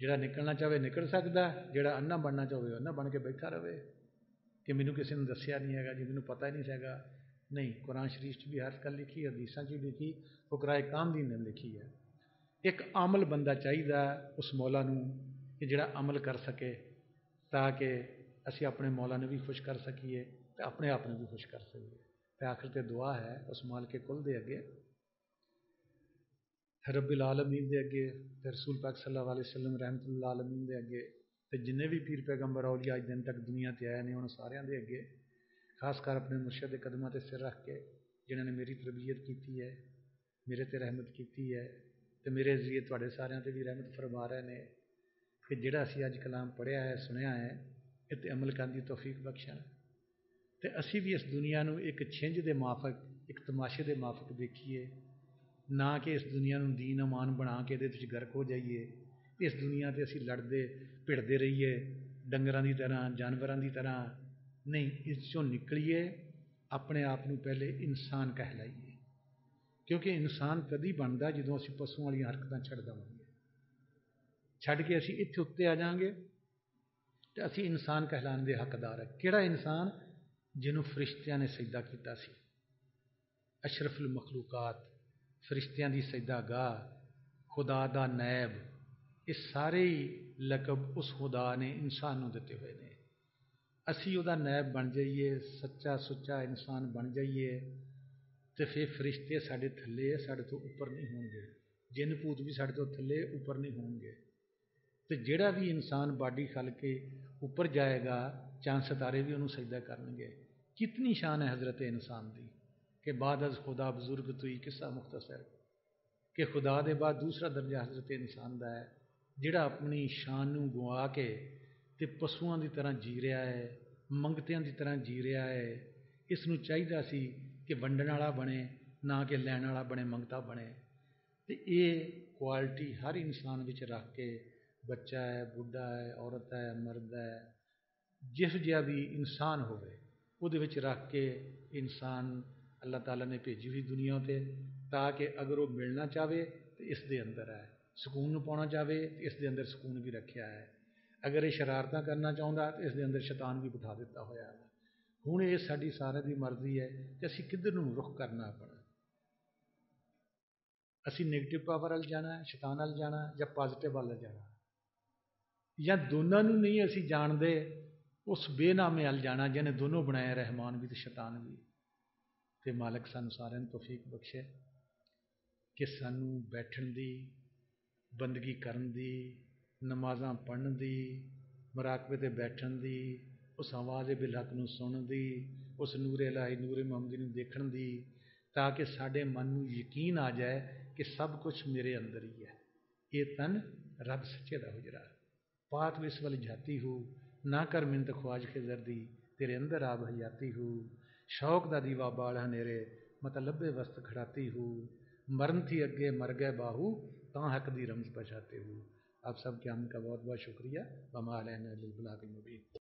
ਜਿਹੜਾ ਨਿਕਲਣਾ ਚਾਹਵੇ ਨਿਕਲ ਸਕਦਾ, ਜਿਹੜਾ ਅੰਨਾ ਬਣਨਾ ਚਾਹਵੇ ਅੰਨਾ ਬਣ ਕੇ ਬੈਠਾ ਰਹੇ ਕਿ ਮੈਨੂੰ ਕਿਸੇ ਨੇ ਦੱਸਿਆ ਨਹੀਂ ਹੈਗਾ ਜੀ, ਮੈਨੂੰ ਪਤਾ ਹੀ ਨਹੀਂ ਹੈਗਾ। ਨਹੀਂ, ਕੁਰਾਨ ਸ਼ਰੀਫ 'ਚ ਵੀ ਹਰ ਗੱਲ ਲਿਖੀ, ਹਦੀਸਾਂ 'ਚ ਵੀ ਲਿਖੀ, ਫੁਕਰਾਏ ਕਾਮਦੀਨ ਨੇ ਲਿਖੀ ਹੈ। ਇੱਕ ਅਮਲ ਬੰਦਾ ਚਾਹੀਦਾ ਉਸ ਮੌਲਾ ਨੂੰ ਕਿ ਜਿਹੜਾ ਅਮਲ ਕਰ ਸਕੇ, ਤਾਂ ਕਿ ਅਸੀਂ ਆਪਣੇ ਮੌਲਾ ਨੂੰ ਵੀ ਖੁਸ਼ ਕਰ ਸਕੀਏ ਅਤੇ ਆਪਣੇ ਆਪ ਨੂੰ ਵੀ ਖੁਸ਼ ਕਰ ਸਕੀਏ। ਅਤੇ ਆਖਰ 'ਤੇ ਦੁਆ ਹੈ ਉਸ ਮਾਲਕੇ ਕੁੱਲ ਦੇ ਅੱਗੇ, ਰੱਬੁਲ ਆਲਮੀਨ ਦੇ ਅੱਗੇ, ਅਤੇ ਰਸੂਲ ਪਾਕ ਸੱਲੱਲਾਹੁ ਅਲੈਹਿ ਵਸੱਲਮ ਰਹਿਮਤੁਲ ਆਲਮੀਨ ਦੇ ਅੱਗੇ, ਅਤੇ ਜਿੰਨੇ ਵੀ ਪੀਰ ਪੈਗੰਬਰ ਔਲੀਆ ਅੱਜ ਦਿਨ ਤੱਕ ਦੁਨੀਆ 'ਤੇ ਆਏ ਨੇ ਉਹਨਾਂ ਸਾਰਿਆਂ ਦੇ ਅੱਗੇ, ਖਾਸ ਕਰ ਆਪਣੇ ਮੁਰਸ਼ਦ ਦੇ ਕਦਮਾਂ 'ਤੇ ਸਿਰ ਰੱਖ ਕੇ, ਜਿਨ੍ਹਾਂ ਨੇ ਮੇਰੀ ਤਰਬੀਅਤ ਕੀਤੀ ਹੈ, ਮੇਰੇ 'ਤੇ ਰਹਿਮਤ ਕੀਤੀ ਹੈ, ਅਤੇ ਮੇਰੇ ਜ਼ਰੀਏ ਤੁਹਾਡੇ ਸਾਰਿਆਂ 'ਤੇ ਵੀ ਰਹਿਮਤ ਫਰਮਾ ਰਹੇ ਨੇ ਕਿ ਜਿਹੜਾ ਅਸੀਂ ਅੱਜ ਕਲਾਮ ਪੜ੍ਹਿਆ ਹੈ, ਸੁਣਿਆ ਹੈ, ਇਹ 'ਤੇ ਅਮਲ ਕਰਨ ਦੀ ਤੌਫੀਕ ਬਖਸ਼ਣ, ਅਤੇ ਅਸੀਂ ਵੀ ਇਸ ਦੁਨੀਆ ਨੂੰ ਇੱਕ ਛਿੰਝ ਦੇ ਮਾਫਕ, ਇੱਕ ਤਮਾਸ਼ੇ ਦੇ ਮਾਫਕ ਦੇਖੀਏ, ਨਾ ਕਿ ਇਸ ਦੁਨੀਆ ਨੂੰ ਦੀਨ ਅਮਾਨ ਬਣਾ ਕੇ ਇਹਦੇ ਵਿੱਚ ਗਰਕ ਹੋ ਜਾਈਏ। ਇਸ ਦੁਨੀਆ 'ਤੇ ਅਸੀਂ ਲੜਦੇ ਭਿੜਦੇ ਰਹੀਏ ਡੰਗਰਾਂ ਦੀ ਤਰ੍ਹਾਂ, ਜਾਨਵਰਾਂ ਦੀ ਤਰ੍ਹਾਂ। ਨਹੀਂ, ਇਸ 'ਚੋਂ ਨਿਕਲੀਏ, ਆਪਣੇ ਆਪ ਨੂੰ ਪਹਿਲੇ ਇਨਸਾਨ ਕਹਿਲਾਈਏ, ਕਿਉਂਕਿ ਇਨਸਾਨ ਕਦੀ ਬਣਦਾ ਜਦੋਂ ਅਸੀਂ ਪਸ਼ੂਆਂ ਵਾਲੀਆਂ ਹਰਕਤਾਂ ਛੱਡ ਦੇਵਾਂਗੇ, ਛੱਡ ਕੇ ਅਸੀਂ ਇੱਥੇ ਉੱਤੇ ਆ ਜਾਵਾਂਗੇ ਅਤੇ ਅਸੀਂ ਇਨਸਾਨ ਕਹਿਲਾਉਣ ਦੇ ਹੱਕਦਾਰ ਹੈ। ਕਿਹੜਾ ਇਨਸਾਨ? ਜਿਹਨੂੰ ਫਰਿਸ਼ਤਿਆਂ ਨੇ ਸਜਦਾ ਕੀਤਾ ਸੀ, ਅਸ਼ਰਫੁਲ ਮਖਲੂਕਾਤ, ਫਰਿਸ਼ਤਿਆਂ ਦੀ ਸਜਦਾਗਾਹ, ਖੁਦਾ ਦਾ ਨੈਬ, ਇਹ ਸਾਰੇ ਹੀ ਲਕਬ ਉਸ ਖੁਦਾ ਨੇ ਇਨਸਾਨ ਨੂੰ ਦਿੱਤੇ ਹੋਏ ਨੇ। ਅਸੀਂ ਉਹਦਾ ਨੈਬ ਬਣ ਜਾਈਏ, ਸੱਚਾ ਸੁੱਚਾ ਇਨਸਾਨ ਬਣ ਜਾਈਏ, ਅਤੇ ਫਿਰ ਫਰਿਸ਼ਤੇ ਸਾਡੇ ਥੱਲੇ, ਸਾਡੇ ਤੋਂ ਉੱਪਰ ਨਹੀਂ ਹੋਣਗੇ, ਜਿੰਨ ਭੂਤ ਵੀ ਸਾਡੇ ਤੋਂ ਥੱਲੇ ਉੱਪਰ ਨਹੀਂ ਹੋਣਗੇ। ਅਤੇ ਜਿਹੜਾ ਵੀ ਇਨਸਾਨ ਬਾਡੀ ਖਲ ਕੇ ਉੱਪਰ ਜਾਏਗਾ, ਚਾਂਦ ਸਿਤਾਰੇ ਵੀ ਉਹਨੂੰ ਸਜਦਾ ਕਰਨਗੇ। ਕਿਤਨੀ ਸ਼ਾਨ ਹੈ ਹਜ਼ਰਤ ਇਨਸਾਨ ਦੀ کہ بعد از خدا بزرگ توئی قصہ مختصر، کہ خدا دے بعد دوسرا درجہ حضرت انسان دا ہے جڑا اپنی شان نو گوا کے تے پشواں دی طرح جی رہا ہے، منگتیاں دی طرح جی رہا ہے۔ اس نو چاہیدا سی کہ ونڈن والا بنے، نہ کہ لین والا بنے، منگتا بنے۔ تے اے کوالٹی ہر انسان وچ رکھ کے، بچہ ہے، بڈھا ہے، عورت ہے، مرد ہے، جس جہا بھی انسان ہوئے وہ دے وچ رکھ کے انسان اللہ تعالیٰ نے بھیجی ہوئی دنیا تے، تاکہ اگر وہ ملنا چاہے تو اس دے اندر ہے، سکون پانا چاہے تو اس دے اندر سکون بھی رکھیا ہے، اگر یہ شرارتاں کرنا چاہتا تو اس دے اندر شیطان بھی بٹھا دیتا ہوا ہے۔ ہوں یہ ساری سارے دی مرضی ہے کہ اسی کدھر نوں رخ کرنا اپنا، اسی نیگیٹو پاور وال جانا ہے، شیطان وال جانا یا پازیٹیو وال جانا، یا دونوں نوں نہیں اسی جانتے اس بے نامے وال جانا جنہیں دونوں بنایا، رحمان بھی تو شیطان بھی۔ تے مالک سانو سارے توفیق بخشے کہ سانو بیٹھن دی، بندگی کرن دی، نمازاں پڑھن دی، مراقبے تے بیٹھن دی، اس آواز بالحق نو سنن دی، اس نور الہی نور محمدی نو دیکھن دی، تاکہ ساڈے من نو یقین آ جائے کہ سب کچھ میرے اندر ہی ہے، یہ تن رب سچے دا حجرا، پات اس وال جاتی ہو، نہ کر منت خواج خضر دی، تیرے اندر آب حیاتی ہو، شوق دا دیوا بال ہنیرے مطلب وسط کھڑاتی ہو، مرن تھی اگے مر گئے باہو، تاں حق دی رمز بچاتے ہو۔ آپ سب کے آمن کا بہت بہت شکریہ۔ وما علینا الا البلاغ المبین۔